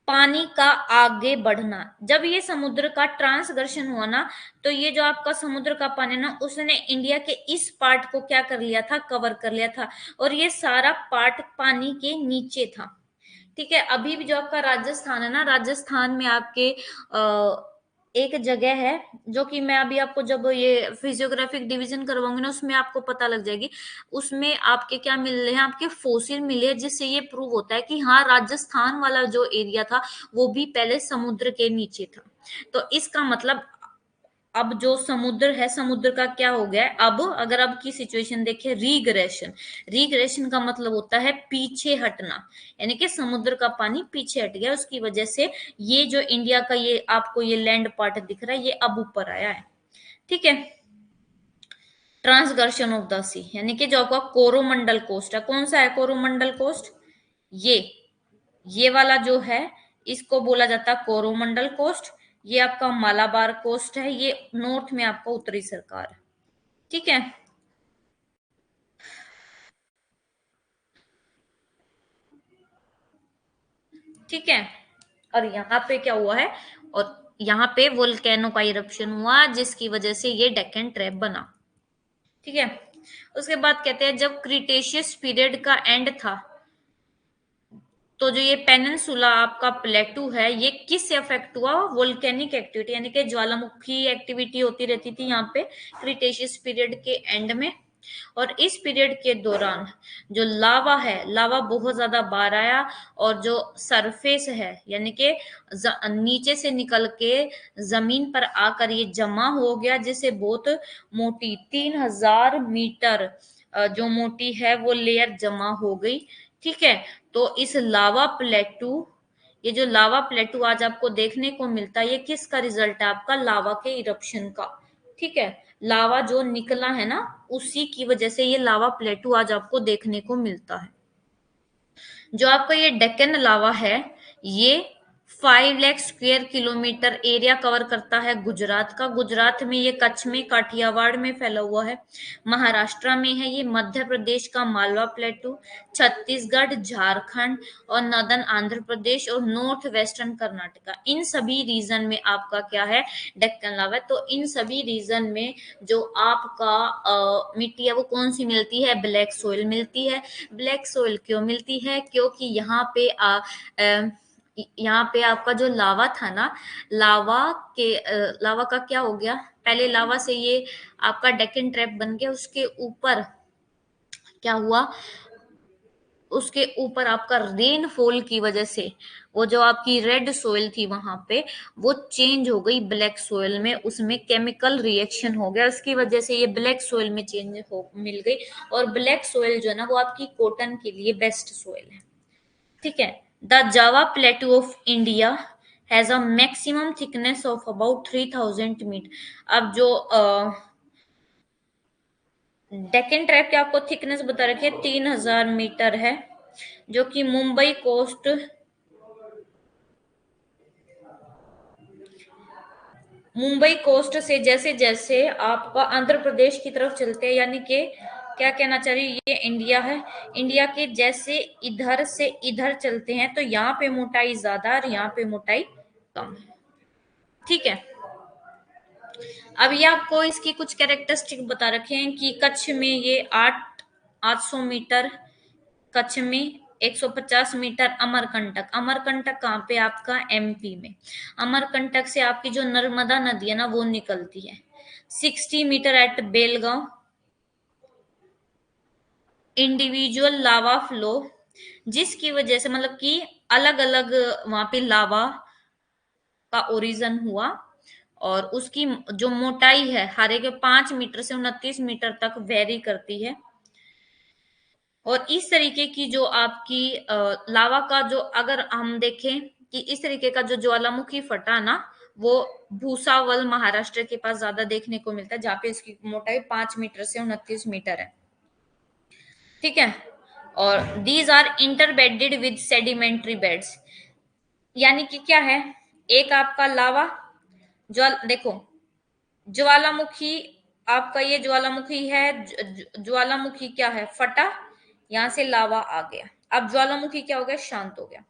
पानी का आगे बढ़ना। जब ये समुद्र का ट्रांसगर्शन हुआ ना, तो ये जो आपका समुद्र का पानी ना, उसने इंडिया के इस पार्ट को क्या कर लिया था? कवर कर लिया था, और ये सारा पार्ट पानी के नीचे था। ठीक है, अभी भी जो आपका राजस्थान है ना, राजस्थान में आपके एक जगह है, जो कि मैं अभी आपको जब ये फिजियोग्राफिक डिवीजन करवाऊंगी ना, उसमें आपको पता लग जाएगी। उसमें आपके क्या मिल रहे हैं? आपके फोसिल मिले हैं, जिससे ये प्रूव होता है कि हाँ, राजस्थान वाला जो एरिया था वो भी पहले समुद्र के नीचे था। तो इसका मतलब अब जो समुद्र है, समुद्र का क्या हो गया है? अब अगर अब की सिचुएशन देखें, रीग्रेशन। रीग्रेशन का मतलब होता है पीछे हटना, यानी कि समुद्र का पानी पीछे हट गया, उसकी वजह से ये जो इंडिया का ये आपको ये लैंड पार्ट दिख रहा है, ये अब ऊपर आया है। ठीक है, ट्रांसगर्शन ऑफ द सी, यानी कि जो आपका कोरोमंडल कोस्ट है, कौन सा है कोरोमंडल कोस्ट? ये ये वाला जो है, इसको बोला जाता है कोरोमंडल कोस्ट। ये आपका मालाबार कोस्ट है, ये नॉर्थ में आपका उत्तरी सरकार है। ठीक है, ठीक है। और यहाँ पे क्या हुआ है? और यहाँ पे वोल्केनो का इरप्शन हुआ, जिसकी वजह से ये डेक्कन ट्रैप बना। ठीक है, उसके बाद कहते हैं जब क्रिटेशियस पीरियड का एंड था, तो जो ये पेनिनसुला आपका प्लेटू है, ये किससे अफेक्ट हुआ? वोल्केनिक एक्टिविटी, यानी कि ज्वालामुखी एक्टिविटी होती रहती थी यहाँ पे क्रिटेशियस पीरियड के एंड में। और इस पीरियड के दौरान जो लावा है, लावा बहुत ज्यादा बाहर आया, और जो सरफेस है, यानी कि नीचे से निकल के जमीन पर आकर ये जमा हो गया, जिससे बहुत मोटी 3000 मीटर जो मोटी है वो लेयर जमा हो गई। ठीक है, तो इस लावा प्लेटू, ये जो लावा प्लेटू आज आपको देखने को मिलता है, ये किसका रिजल्ट है? आपका लावा के इरप्शन का। ठीक है, लावा जो निकला है ना, उसी की वजह से ये लावा प्लेटू आज आपको देखने को मिलता है। जो आपका ये डेक्कन लावा है, ये 5 lakh square kilometre area cover करता है गुजरात का। गुजरात में ये, कच्छ में, काठियावाड़ में फैला हुआ है, महाराष्ट्र में है ये, मध्य प्रदेश का मालवा प्लेटू, छत्तीसगढ़, झारखंड और नॉर्दर्न आंध्र प्रदेश और नॉर्थ वेस्टर्न कर्नाटका, इन सभी रीजन में आपका क्या है? डेक्कन लावा है। तो इन सभी रीजन में जो आपका मिट्टी है वो कौन सी मिलती है? ब्लैक सोइल मिलती है। ब्लैक सोइल क्यों मिलती है? क्योंकि यहाँ पे आपका जो लावा था ना, लावा का क्या हो गया? पहले लावा से ये आपका डेक्कन ट्रैप बन गया, उसके ऊपर क्या हुआ? उसके ऊपर आपका रेनफॉल की वजह से वो जो आपकी रेड सोइल थी वहां पे, वो चेंज हो गई ब्लैक सोइल में, उसमें केमिकल रिएक्शन हो गया, उसकी वजह से ये ब्लैक सोइल में चेंज हो मिल गई। और ब्लैक सोइल जो है ना, वो आपकी कॉटन के लिए बेस्ट सोइल है। ठीक है, the lava plateau of India has a maximum thickness of about 3000 metre. अब जो डेक्कन ट्रैप की आपको थिकनेस बता रखी है 3000 मीटर है, जो कि मुंबई कोस्ट से जैसे जैसे आपका आंध्र प्रदेश की तरफ चलते हैं, यानी कि क्या कहना चाह रही हूँ, ये इंडिया है, इंडिया के जैसे इधर से इधर चलते हैं, तो यहाँ पे मोटाई ज्यादा और यहाँ पे मोटाई कम। ठीक है, अब ये आपको इसकी कुछ कैरेक्टरिस्टिक बता रखे हैं कि कच्छ में ये 800 मीटर, कच्छ में 150 मीटर। अमरकंटक, अमरकंटक कहाँ पे? आपका एमपी में। अमरकंटक से आपकी जो नर्मदा नदी है ना वो निकलती है। 60 metre at Belgaum. Individual lava flow, जिसकी वजह से मतलब कि अलग अलग वहां पे लावा का ओरिजन हुआ, और उसकी जो मोटाई है हर एक 5 मीटर से 29 मीटर तक वेरी करती है। और इस तरीके की जो आपकी लावा का जो, अगर हम देखें कि इस तरीके का जो ज्वालामुखी फटा ना, वो भूसावल महाराष्ट्र के पास ज्यादा देखने को मिलता है, जहाँ पे इसकी मोटाई 5 मीटर से 29 मीटर है। ठीक है। और these are interbedded with sedimentary beds, यानी कि क्या है, एक आपका लावा ज्वाल, देखो ज्वालामुखी, आपका ये ज्वालामुखी है, ज्वालामुखी क्या है, फटा, यहाँ से लावा आ गया। अब ज्वालामुखी क्या हो गया, शांत हो गया।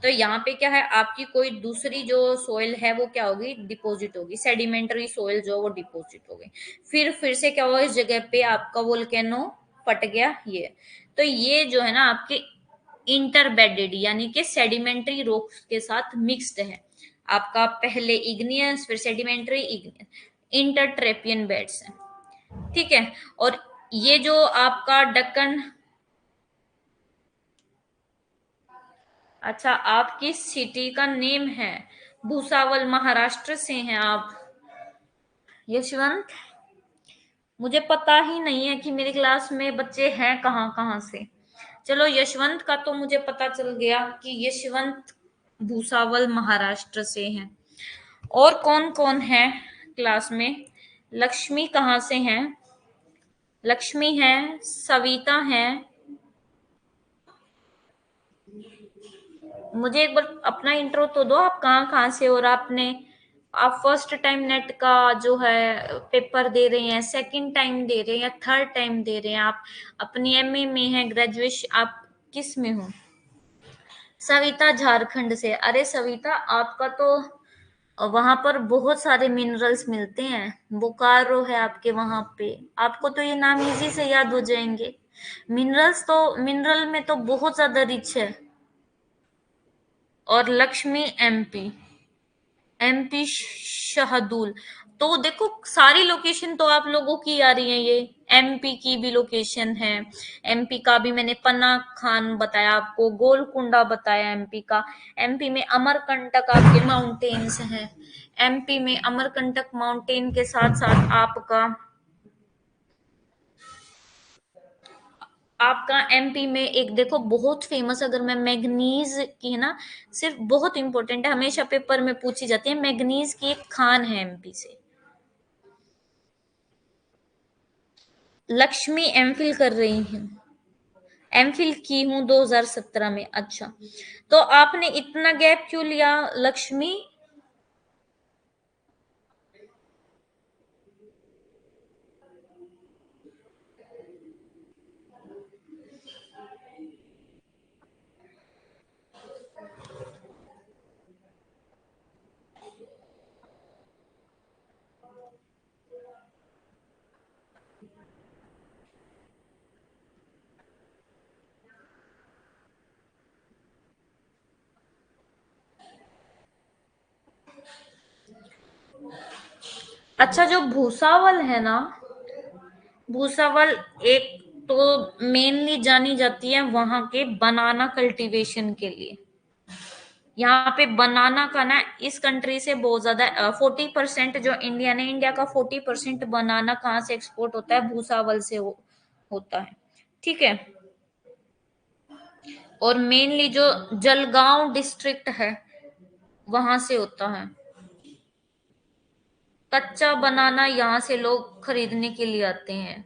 तो यहाँ पे क्या है, आपकी कोई दूसरी जो सोइल है वो क्या होगी, डिपॉजिट होगी, सेडिमेंटरी सोइल जो वो डिपॉजिट हो गई। फिर से क्या होगा, इस जगह पे आपका वोल्केनो फट गया ये। तो ये जो है ना आपके इंटरबेडेड, यानी कि सेडिमेंट्री रॉक्स के साथ मिक्स्ड है। आपका पहले इग्नियस, फिर सेडिमेंट्री, इग्नियस, इंटरट्रेपियन बेड्स है। ठीक है। और ये जो आपका दक्कन, अच्छा आप किस सिटी का नेम है? भूसावल महाराष्ट्र से हैं आप यशवंत? मुझे पता ही नहीं है कि मेरी क्लास में बच्चे हैं कहाँ कहाँ से। चलो यशवंत का तो मुझे पता चल गया कि यशवंत भूसावल महाराष्ट्र से हैं। और कौन कौन है क्लास में? लक्ष्मी कहाँ से हैं? लक्ष्मी है, सविता है। मुझे एक बार अपना इंट्रो तो दो, आप कहाँ कहाँ से, और आप फर्स्ट टाइम नेट का जो है पेपर दे रहे हैं, सेकंड टाइम दे रहे हैं या थर्ड टाइम दे रहे हैं, आप अपनी एमए में हैं, ग्रेजुएशन आप किस में हो? सविता झारखंड से। अरे सविता, आपका तो वहां पर बहुत सारे मिनरल्स मिलते हैं, बोकारो है आपके वहां पे, आपको तो ये नाम इजी से याद हो जाएंगे। मिनरल्स तो, मिनरल में तो बहुत ज्यादा रिच है। और लक्ष्मी एमपी, एमपी शहदूल। तो देखो सारी लोकेशन तो आप लोगों की आ रही है, ये एमपी की भी लोकेशन है। एमपी का भी मैंने पन्ना खान बताया आपको, गोलकुंडा बताया एमपी का। एमपी में अमरकंटक आपके माउंटेन्स हैं। एमपी में अमरकंटक माउंटेन के साथ साथ आपका एमपी में एक देखो बहुत फेमस, अगर मैं मैग्नीज की है ना, सिर्फ बहुत इंपॉर्टेंट है, हमेशा पेपर में पूछी जाती है, मैग्नीज की एक खान है एमपी से। लक्ष्मी एमफिल कर रही हूँ, एमफिल की हूँ 2017 में। अच्छा, तो आपने इतना गैप क्यों लिया लक्ष्मी? अच्छा, जो भूसावल है ना, भूसावल एक तो मेनली जानी जाती है वहां के बनाना कल्टीवेशन के लिए। यहाँ पे बनाना का ना इस कंट्री से बहुत ज्यादा, 40% जो इंडिया ने, इंडिया का 40% बनाना कहाँ से एक्सपोर्ट होता है, भूसावल से होता है। ठीक है। और मेनली जो जलगांव डिस्ट्रिक्ट है वहां से होता है। कच्चा बनाना यहाँ से लोग खरीदने के लिए आते हैं।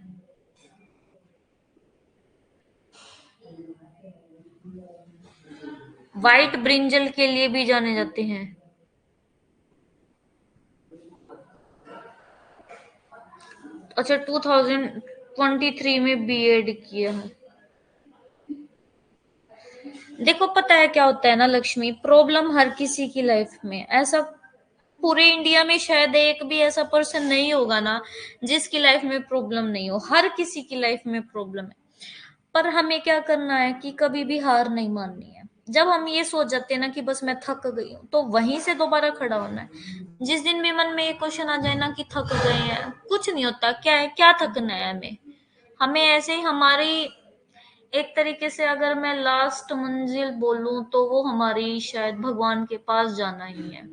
व्हाइट ब्रिंजल के लिए भी जाने जाते हैं। अच्छा, 2023 में बीएड किया है। देखो पता है क्या होता है ना लक्ष्मी, प्रॉब्लम हर किसी की लाइफ में ऐसा पूरे इंडिया में शायद एक भी ऐसा पर्सन नहीं होगा ना जिसकी लाइफ में प्रॉब्लम नहीं हो, हर किसी की लाइफ में प्रॉब्लम है। पर हमें क्या करना है कि कभी भी हार नहीं माननी है। जब हम ये सोच जाते हैं ना कि बस मैं थक गई हूँ, तो वहीं से दोबारा खड़ा होना है। जिस दिन भी मन में ये क्वेश्चन आ जाए ना कि थक गए हैं, कुछ नहीं होता, क्या है, क्या थकना है हमें। हमें ऐसे ही हमारी, एक तरीके से अगर मैं लास्ट मंजिल बोलूं तो वो हमारी शायद भगवान के पास जाना ही है।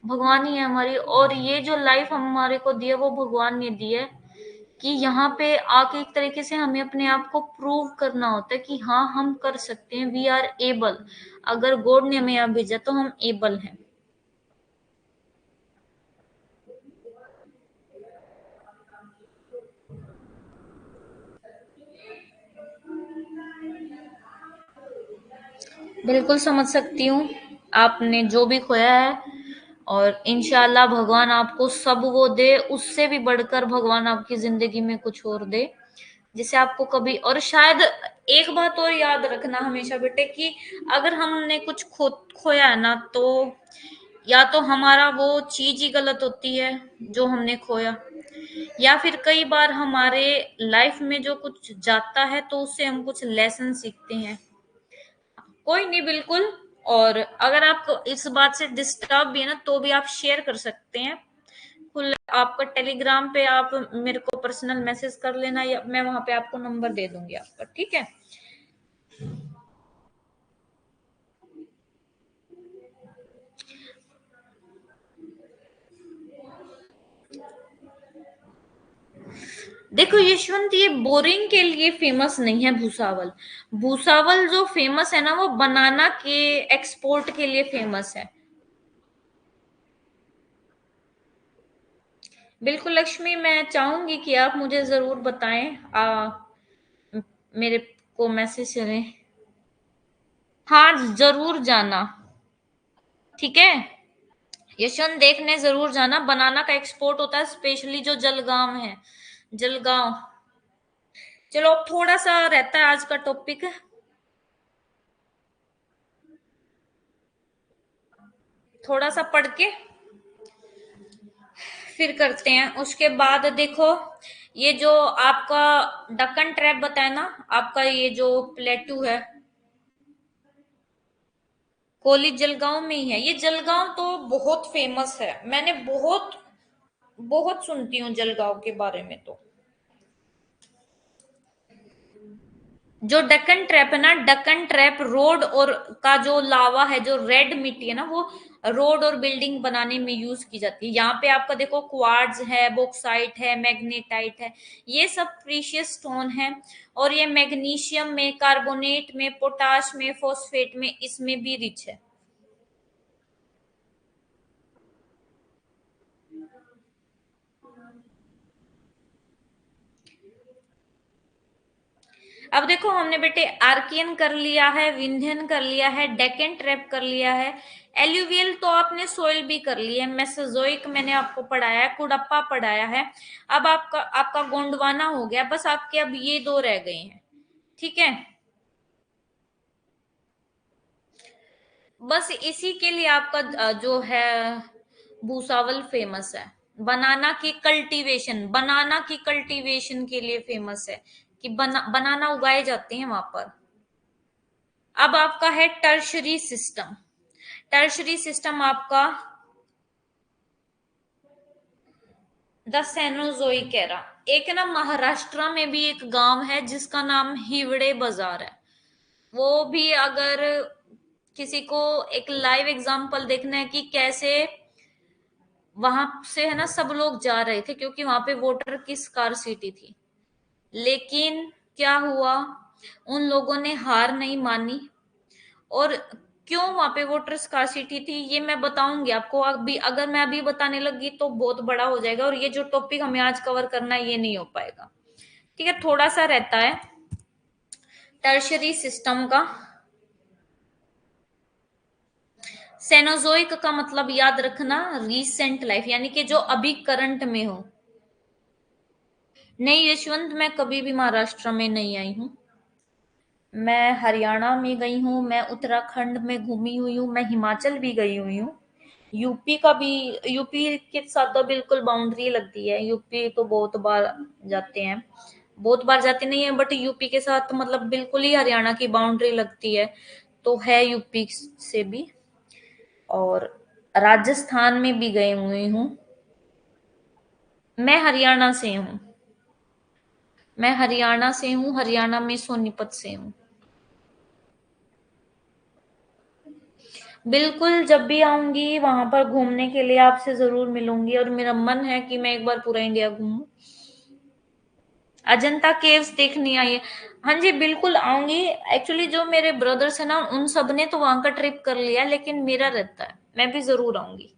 भगवान ही है हमारी, और ये जो लाइफ हमारे को दी है वो भगवान ने दी है कि यहाँ पे आके एक तरीके से हमें अपने आप को प्रूव करना होता है कि हाँ हम कर सकते हैं, वी आर एबल। अगर गॉड ने हमें यहाँ भेजा तो हम एबल हैं। बिल्कुल समझ सकती हूँ आपने जो भी खोया है, और इंशाल्लाह भगवान आपको सब वो दे, उससे भी बढ़कर भगवान आपकी जिंदगी में कुछ और दे जिसे आपको कभी। और शायद एक बात और याद रखना हमेशा बेटे कि अगर हमने कुछ खोया है ना, तो या तो हमारा वो चीज ही गलत होती है जो हमने खोया, या फिर कई बार हमारे लाइफ में जो कुछ जाता है तो उससे हम कुछ लेसन सीखते हैं। कोई नहीं, बिल्कुल। और अगर आपको इस बात से डिस्टर्ब भी है ना, तो भी आप शेयर कर सकते हैं। खुल आपका टेलीग्राम पे आप मेरे को पर्सनल मैसेज कर लेना, या मैं वहां पे आपको नंबर दे दूंगी आपका, ठीक है। देखो यशवंत, ये बोरिंग के लिए फेमस नहीं है भूसावल। भूसावल जो फेमस है ना, वो बनाना के एक्सपोर्ट के लिए फेमस है। बिल्कुल लक्ष्मी, मैं चाहूंगी कि आप मुझे जरूर बताएं, मेरे को मैसेज करें। हाँ जरूर जाना, ठीक है। यशवंत देखने जरूर जाना, बनाना का एक्सपोर्ट होता है स्पेशली जो जलगांव है, जलगांव। चलो अब थोड़ा सा रहता है आज का टॉपिक, थोड़ा सा पढ़ के फिर करते हैं। उसके बाद देखो, ये जो आपका डक्कन ट्रैप बताया ना, आपका ये जो प्लेटू है, कोली जलगांव में ही है। ये जलगांव तो बहुत फेमस है, मैंने बहुत बहुत सुनती हूँ जलगांव के बारे में। तो जो डक्कन ट्रैप है ना, डक्कन ट्रैप रोड और का जो लावा है, जो रेड मिट्टी है ना, वो रोड और बिल्डिंग बनाने में यूज की जाती है। यहाँ पे आपका देखो क्वार्ट्ज है, बॉक्साइट है, मैग्नेटाइट है, ये सब प्रीशियस स्टोन है। और ये मैग्नीशियम में, कार्बोनेट में, पोटाश में, फॉस्फेट में, इसमें भी रिच है। अब देखो हमने बेटे आर्कियन कर लिया है, विंध्यन कर लिया है, डेक्कन ट्रैप कर लिया है, एल्यूवियल तो आपने सोइल भी कर लिया है, मेसोजोइक मैंने आपको पढ़ाया है, कुडप्पा पढ़ाया है। अब आपका आपका गोंडवाना हो गया, बस आपके अब ये दो रह गए हैं, ठीक है। बस इसी के लिए आपका जो है भूसावल फेमस है। बनाना की कल्टीवेशन के लिए फेमस है कि बनाना उगाए जाते हैं वहां पर। अब आपका है टर्शरी सिस्टम। टर्शरी सिस्टम आपका द सेनोजोइक एरा। एक है ना महाराष्ट्र में भी एक गांव है जिसका नाम हिवड़े बाजार है। वो भी अगर किसी को एक लाइव एग्जांपल देखना है कि कैसे वहां से है ना सब लोग जा रहे थे, क्योंकि वहां पे वोटर की स्कार्सिटी थी। लेकिन क्या हुआ, उन लोगों ने हार नहीं मानी। और क्यों वहां पे वोटर स्कार्सिटी थी ये मैं बताऊंगी आपको। अभी अगर मैं अभी बताने लगी तो बहुत बड़ा हो जाएगा, और ये जो टॉपिक हमें आज कवर करना है ये नहीं हो पाएगा, ठीक है। थोड़ा सा रहता है टर्शरी सिस्टम का। सेनोजोइक का मतलब याद रखना रीसेंट लाइफ, यानी कि जो अभी करंट में हो। नहीं यशवंत, मैं कभी भी महाराष्ट्र में नहीं आई हूँ। मैं हरियाणा में गई हूँ, मैं उत्तराखंड में घूमी हुई हूँ, मैं हिमाचल भी गई हुई हूँ, यूपी का भी, यूपी के साथ तो बिल्कुल बाउंड्री लगती है, यूपी तो बहुत बार जाते हैं, बहुत बार जाते नहीं है, बट यूपी के साथ मतलब बिल्कुल ही हरियाणा की बाउंड्री लगती है, तो है यूपी से भी। और राजस्थान में भी गए हुए हूँ। मैं हरियाणा से हूँ, मैं हरियाणा से हूँ, हरियाणा में सोनीपत से हूँ। बिल्कुल, जब भी आऊंगी वहां पर घूमने के लिए आपसे जरूर मिलूंगी, और मेरा मन है कि मैं एक बार पूरा इंडिया घूमूं। अजंता केव्स देखनी आई है। हाँ जी, बिल्कुल आऊंगी। एक्चुअली जो मेरे ब्रदर्स है ना, उन सब ने तो वहां का ट्रिप कर लिया, लेकिन मेरा रहता है, मैं भी जरूर आऊंगी।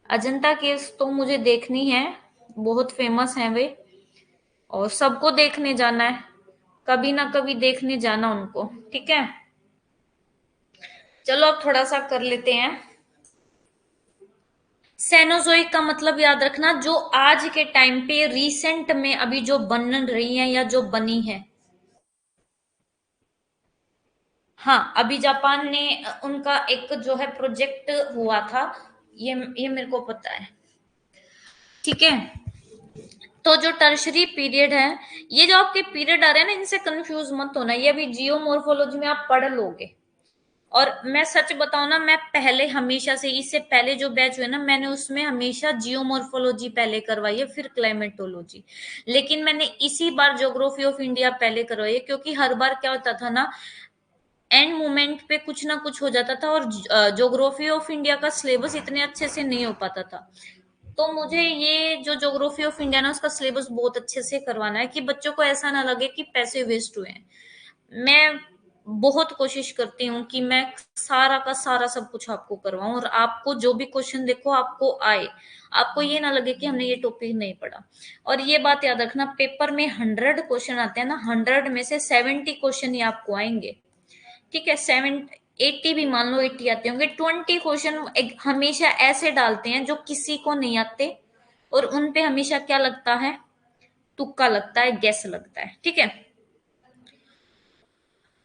अजंता केव्स तो मुझे देखनी है, बहुत फेमस है वे, और सबको देखने जाना है, कभी ना कभी देखने जाना उनको। ठीक है, चलो अब थोड़ा सा कर लेते हैं। सेनोजोइक का मतलब याद रखना, जो आज के टाइम पे रिसेंट में अभी जो बन रही है या जो बनी है। हाँ, अभी जापान ने उनका एक जो है प्रोजेक्ट हुआ था, ये मेरे को पता है। ठीक है, तो जो टर्शरी पीरियड है, ये जो आपके पीरियड आ रहे हैं ना, इनसे कंफ्यूज मत होना, ये अभी जियोमॉर्फोलॉजी में आप पढ़ लोगे। और मैं सच बताऊं ना, मैं पहले हमेशा से, इससे पहले जो बैच हुए ना, मैंने उसमें हमेशा जियोमॉर्फोलॉजी पहले करवाई है, फिर क्लाइमेटोलॉजी। लेकिन मैंने इसी बार ज्योग्राफी ऑफ इंडिया पहले करवाई है, क्योंकि हर बार क्या होता था ना, एंड मोमेंट पे कुछ ना कुछ हो जाता था, और ज्योग्राफी ऑफ इंडिया का सिलेबस इतने अच्छे से नहीं हो पाता था। तो मुझे ये जो ज्योग्राफी ऑफ इंडिया ना, उसका सिलेबस बहुत अच्छे से करवाना है, कि बच्चों को ऐसा ना लगे कि पैसे वेस्ट हुए हैं। मैं बहुत कोशिश करती हूँ कि मैं सारा का सारा सब कुछ आपको करवाऊं, और आपको जो भी क्वेश्चन देखो आपको आए, आपको ये ना लगे कि हमने ये टॉपिक नहीं पढ़ा। और ये बात याद रखना, पेपर में 100 क्वेश्चन आते हैं ना, 100 में से 70 क्वेश्चन ही आपको आएंगे। ठीक है, 80 भी मान लो, 80 आते होंगे, 20 क्वेश्चन हमेशा ऐसे डालते हैं जो किसी को नहीं आते, और उन पे हमेशा क्या लगता है, तुक्का लगता है, गैस लगता है। ठीक है,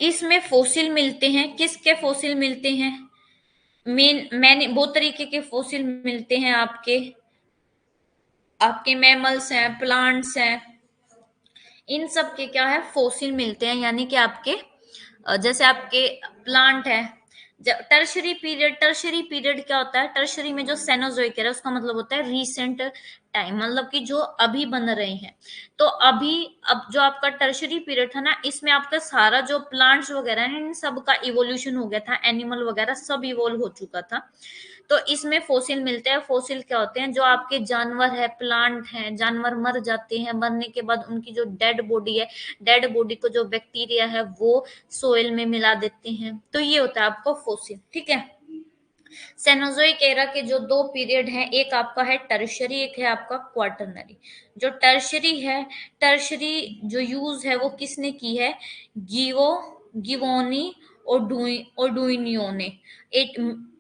इसमें फोसिल मिलते हैं, किसके फोसिल मिलते हैं, मेन मैंने बहुत तरीके के फोसिल मिलते हैं आपके, आपके मैमल्स हैं, प्लांट्स हैं, इन सब के क्या है, फोसिल मिलते हैं, यानी कि आपके जैसे आपके प्लांट है। टर्शरी पीरियड क्या होता है, टर्शरी में जो सेनोजोइक है उसका मतलब होता है रीसेंट टाइम, मतलब कि जो अभी बन रहे हैं। तो अभी, अब जो आपका टर्शरी पीरियड था ना, इसमें आपका सारा जो प्लांट्स वगैरह है, इन सब का इवोल्यूशन हो गया था, एनिमल वगैरह सब इवोल्व हो चुका था। तो इसमें फोसिल मिलते हैं। फोसिल क्या होते हैं, जो आपके जानवर है, प्लांट हैं, जानवर मर जाते हैं, मरने के बाद उनकी जो डेड बॉडी है, डेड बॉडी को जो बैक्टीरिया है वो सोइल में मिला देते हैं, तो ये होता है आपका फोसिल। ठीक है, सेनोजोइक एरा के जो दो पीरियड हैं, एक आपका है टर्शरी, एक है आपका क्वार्टरनरी। जो टर्शरी है, टर्शरी जो यूज है वो किसने की है, गिवो गिवोनी और डुइनियो ने,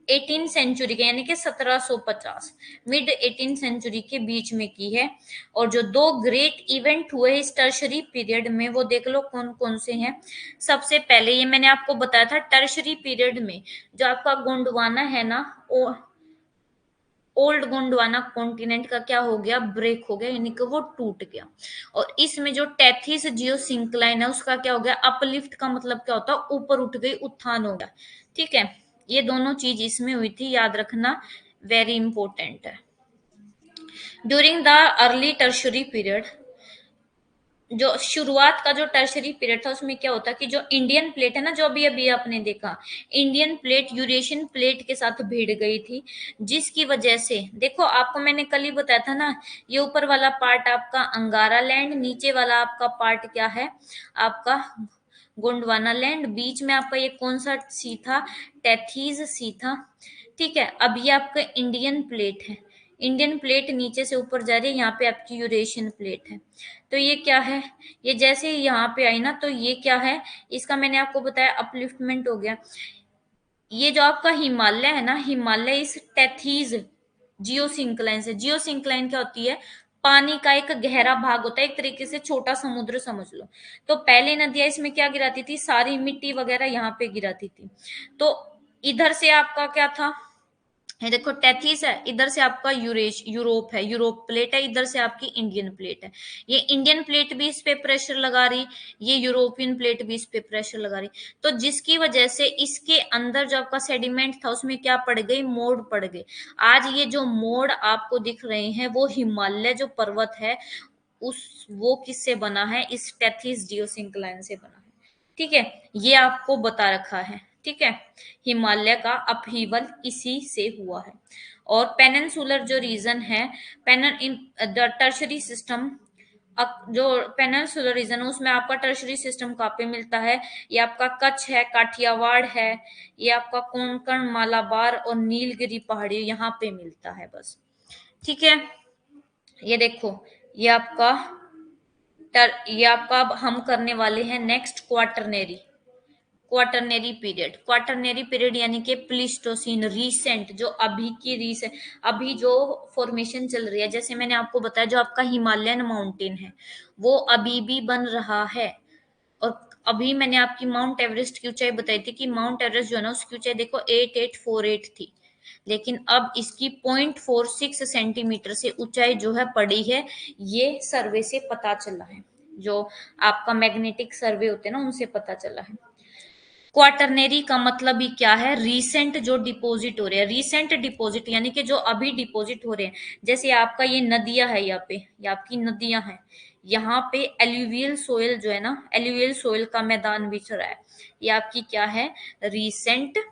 18 सेंचुरी के, यानी कि 1750, मिड 18 सेंचुरी के बीच में की है। और जो दो ग्रेट इवेंट हुए इस टर्शरी पीरियड में, वो देख लो कौन कौन से हैं। सबसे पहले ये मैंने आपको बताया था, टर्शरी पीरियड में जो आपका गोंडवाना है ना, ओल्ड गोंडवाना कॉन्टिनेंट का क्या हो गया, ब्रेक हो गया, यानी कि वो टूट गया। और इसमें जो टेथिस जियो सिंक्लाइन है, उसका क्या हो गया, अपलिफ्ट का मतलब क्या होता है, ऊपर उठ गई, उत्थान हो गया। ठीक है, ये दोनों चीज इसमें हुई थी, याद रखना, वेरी इंपॉर्टेंट है। During the early tertiary period, जो शुरुआत का जो टर्शरी पीरियड था, उसमें क्या होता कि जो इंडियन प्लेट है ना, जो अभी अभी आपने देखा, इंडियन प्लेट यूरेशियन प्लेट के साथ भिड़ गई थी, जिसकी वजह से, देखो आपको मैंने कल ही बताया था ना, ये ऊपर वाला पार्ट आपका अंगारा लैंड, नीचे वाला आपका पार्ट क्या है, आपका गोंडवाना लैंड, बीच में आपका ये कौन सा सी था, टेथीज सी था। ठीक है, अब ये आपका इंडियन प्लेट है, इंडियन प्लेट नीचे से ऊपर जा रही है, यहाँ पे आपकी यूरेशियन प्लेट है। तो ये क्या है, ये जैसे ही यहाँ पे आई ना, तो ये क्या है, इसका मैंने आपको बताया अपलिफ्टमेंट हो गया। ये जो आपका हिमालय है ना, हिमालय इस टेथीज जियोसिंक्लाइन से, जियोसिंक्लाइन क्या होती है, पानी का एक गहरा भाग होता है, एक तरीके से छोटा समुद्र समझ लो। तो पहले नदियां इसमें क्या गिराती थी, सारी मिट्टी वगैरह यहाँ पे गिराती थी। तो इधर से आपका क्या था, ये देखो टेथिस है, इधर से आपका यूरोप है, यूरोप प्लेट है, इधर से आपकी इंडियन प्लेट है। ये इंडियन प्लेट भी इस पे प्रेशर लगा रही, ये यूरोपियन प्लेट भी इस पे प्रेशर लगा रही। तो जिसकी वजह से इसके अंदर जो आपका सेडिमेंट था उसमें क्या पड़ गई, मोड़ पड़ गई। आज ये जो मोड़ आपको दिख रहे हैं वो हिमालय जो पर्वत है उस वो किससे बना है, इस टेथिस जियोसिंक्लाइन से बना है। ठीक है, ये आपको बता रखा है। ठीक है, हिमालय का अपहीवल इसी से हुआ है। और पेनिनसुलर जो रीजन है, पेनन इन द टर्शरी सिस्टम, जो पेनिनसुलर रीजन है उसमें आपका टर्शरी सिस्टम कहाँ पे मिलता है, ये आपका कच्छ है, काठियावाड़ है, ये आपका कोंकण, मालाबार और नीलगिरी पहाड़ी यहाँ पे मिलता है बस। ठीक है, ये देखो, ये आपका ये आपका अब हम करने वाले हैं नेक्स्ट क्वार्टरनेरी, क्वार्टरनेरी पीरियड। क्वार्टरनेरी पीरियड यानी कि प्लीस्टोसिन, रीसेंट, जो अभी की रीसेंट, अभी जो फॉर्मेशन चल रही है, जैसे मैंने आपको बताया जो आपका हिमालयन माउंटेन है वो अभी भी बन रहा है। और अभी मैंने आपकी माउंट एवरेस्ट की ऊंचाई बताई थी कि माउंट एवरेस्ट जो है ना उसकी ऊंचाई देखो 8848 थी, लेकिन अब इसकी 0.46 सेंटीमीटर से ऊंचाई जो है पड़ी है, ये सर्वे से पता चला है, जो आपका मैग्नेटिक सर्वे होते हैं ना उनसे पता चला है। क्वार्टरनेरी का मतलब ही क्या है, रीसेंट जो डिपॉजिट हो रहे हैं, रीसेंट डिपॉजिट यानी कि जो अभी डिपॉजिट हो रहे हैं। जैसे आपका ये नदियां है, यहाँ पे ये आपकी नदियां हैं, यहाँ पे एल्यूवियल सोयल जो है ना, एल्यूवियल सोयल का मैदान बिछ रहा है, ये आपकी क्या है, रीसेंट,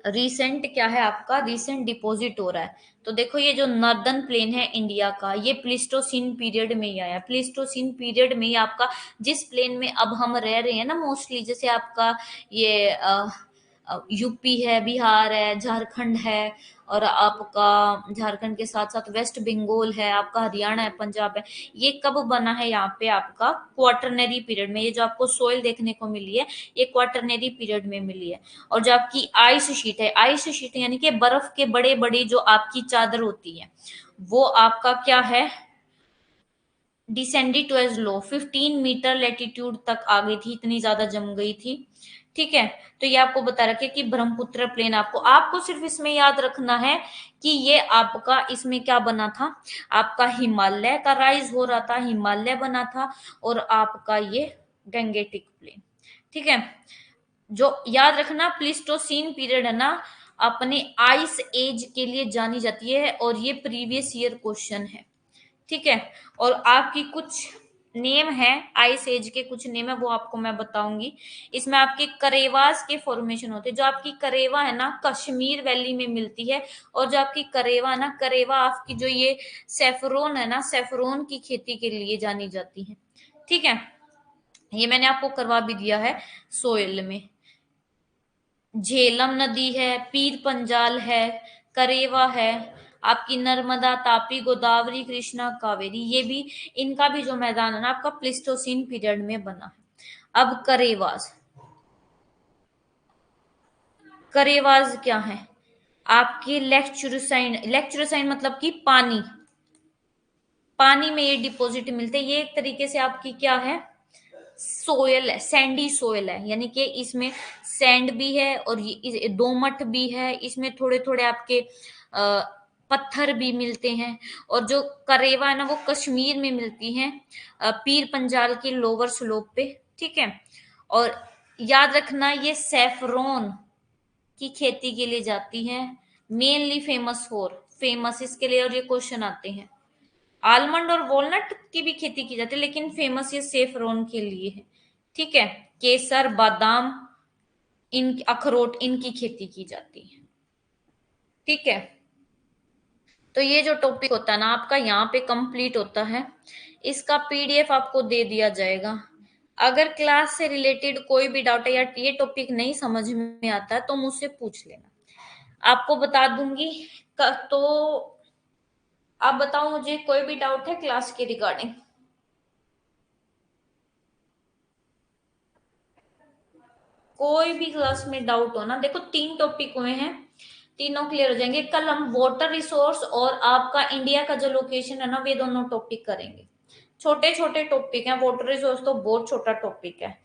रीसेंट क्या है आपका, रीसेंट डिपॉजिट हो रहा है। तो देखो ये जो नॉर्दर्न प्लेन है इंडिया का, ये प्लीस्टोसिन पीरियड में ही आया, प्लीस्टोसिन पीरियड में ही आपका, जिस प्लेन में अब हम रह रहे हैं ना मोस्टली, जैसे आपका ये यूपी है, बिहार है, झारखंड है, और आपका झारखंड के साथ साथ वेस्ट बंगाल है, आपका हरियाणा है, पंजाब है, ये कब बना है यहाँ पे आपका क्वार्टरनरी पीरियड में। ये जो आपको सोइल देखने को मिली है ये क्वार्टरनरी पीरियड में मिली है। और जो आपकी आइस शीट है, आइस शीट यानी कि बर्फ के बड़े बड़ी जो आपकी चादर होती है, वो आपका क्या है, descend to as low, 15 metre latitude तक आ गई थी, इतनी ज्यादा जम गई थी। ठीक है, तो ये आपको बता रखे कि ब्रह्मपुत्र प्लेन, आपको आपको सिर्फ इसमें याद रखना है कि ये आपका इसमें क्या बना था, आपका हिमालय का राइज हो रहा था, हिमालय बना था, और आपका ये गंगेटिक प्लेन। ठीक है, जो याद रखना प्लीस्टोसीन पीरियड है ना, अपने आइस एज के लिए जानी जाती है, और ये प्रीवियस ईयर क्वेश्चन है। ठीक है, और आपकी कुछ नेम है आइस एज के, कुछ नेम है वो आपको मैं बताऊंगी। इसमें आपके करेवास के फॉर्मेशन होते हैं, जो आपकी करेवा है ना कश्मीर वैली में मिलती है, और जो आपकी करेवा है ना, करेवा आपकी जो ये सेफ्रोन है ना, सेफ्रोन की खेती के लिए जानी जाती है। ठीक है, ये मैंने आपको करवा भी दिया है सोयल में। झेलम नदी है, पीर पंजाल है, करेवा है, आपकी नर्मदा, तापी, गोदावरी, कृष्णा, कावेरी, ये भी, इनका भी जो मैदान है ना आपका प्लिस्टोसिन पीरियड में बना है। अब करेवास, करेवास क्या है, आपकी लेक्चुरसाइन, लेक्चुरसाइन मतलब कि पानी, पानी में ये डिपॉजिट मिलते हैं। ये एक तरीके से आपकी क्या है, सोयल है, सैंडी सोयल है, यानी कि इसमें सैंड भी है और ये दोमट भी है, इसमें थोड़े थोड़े आपके पत्थर भी मिलते हैं। और जो करेवा है ना वो कश्मीर में मिलती है, पीर पंजाल के लोअर स्लोप पे। ठीक है, और याद रखना ये सेफ्रॉन की खेती के लिए जाती है, मेनली फेमस फॉर, फेमस इसके लिए, और ये क्वेश्चन आते हैं। आलमंड और वॉलनट की भी खेती की जाती है, लेकिन फेमस ये सेफ्रॉन के लिए है। ठीक है, केसर, बादाम, इन अखरोट, इनकी खेती की जाती है। ठीक है, तो ये जो टॉपिक होता है ना आपका यहाँ पे कंप्लीट होता है, इसका पीडीएफ आपको दे दिया जाएगा। अगर क्लास से रिलेटेड कोई भी डाउट है या ये टॉपिक नहीं समझ में आता है तो मुझसे पूछ लेना, आपको बता दूंगी। तो आप बताओ मुझे, कोई भी डाउट है क्लास के रिगार्डिंग? कोई भी क्लास में डाउट हो ना, देखो 3 टॉपिक हुए हैं, तीनों क्लियर हो जाएंगे। कल हम वाटर रिसोर्स और आपका इंडिया का जो लोकेशन है ना, वे दोनों टॉपिक करेंगे। छोटे छोटे टॉपिक हैं, वाटर रिसोर्स तो बहुत छोटा टॉपिक है,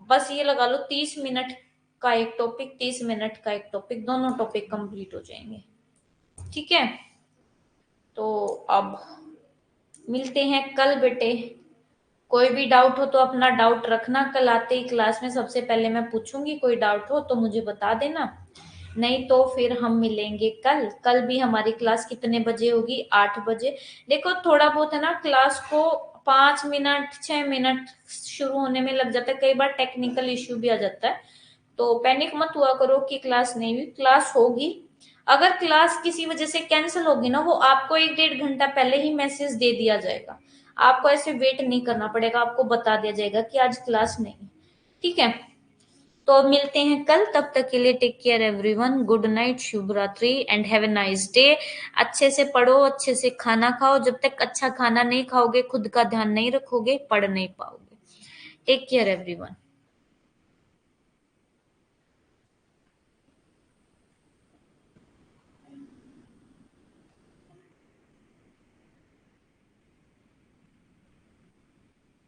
बस ये लगा लो 30 मिनट का एक टॉपिक, 30 मिनट का एक टॉपिक, दोनों टॉपिक कंप्लीट हो जाएंगे। ठीक है, तो अब मिलते हैं कल बेटे। कोई भी डाउट हो तो अपना डाउट रखना, कल आते ही क्लास में सबसे पहले मैं पूछूंगी, कोई डाउट हो तो मुझे बता देना, नहीं तो फिर हम मिलेंगे कल। कल भी हमारी क्लास कितने बजे होगी? 8 बजे। देखो थोड़ा बहुत है ना, क्लास को 5 मिनट 6 मिनट शुरू होने में लग जाता है, कई बार टेक्निकल इश्यू भी आ जाता है, तो पैनिक मत हुआ करो कि क्लास नहीं हुई, क्लास होगी। अगर क्लास किसी वजह से कैंसिल होगी ना, वो आपको 1-1.5 घंटा पहले ही मैसेज दे दिया जाएगा, आपको ऐसे वेट नहीं करना पड़ेगा, आपको बता दिया जाएगा कि आज क्लास नहीं। ठीक है, तो मिलते हैं कल, तब तक के लिए take care everyone, good night, शुभ रात्रि and have a nice day. अच्छे से पढ़ो, अच्छे से खाना खाओ, जब तक अच्छा खाना नहीं खाओगे, खुद का ध्यान नहीं रखोगे, पढ़ नहीं पाओगे। Take care everyone.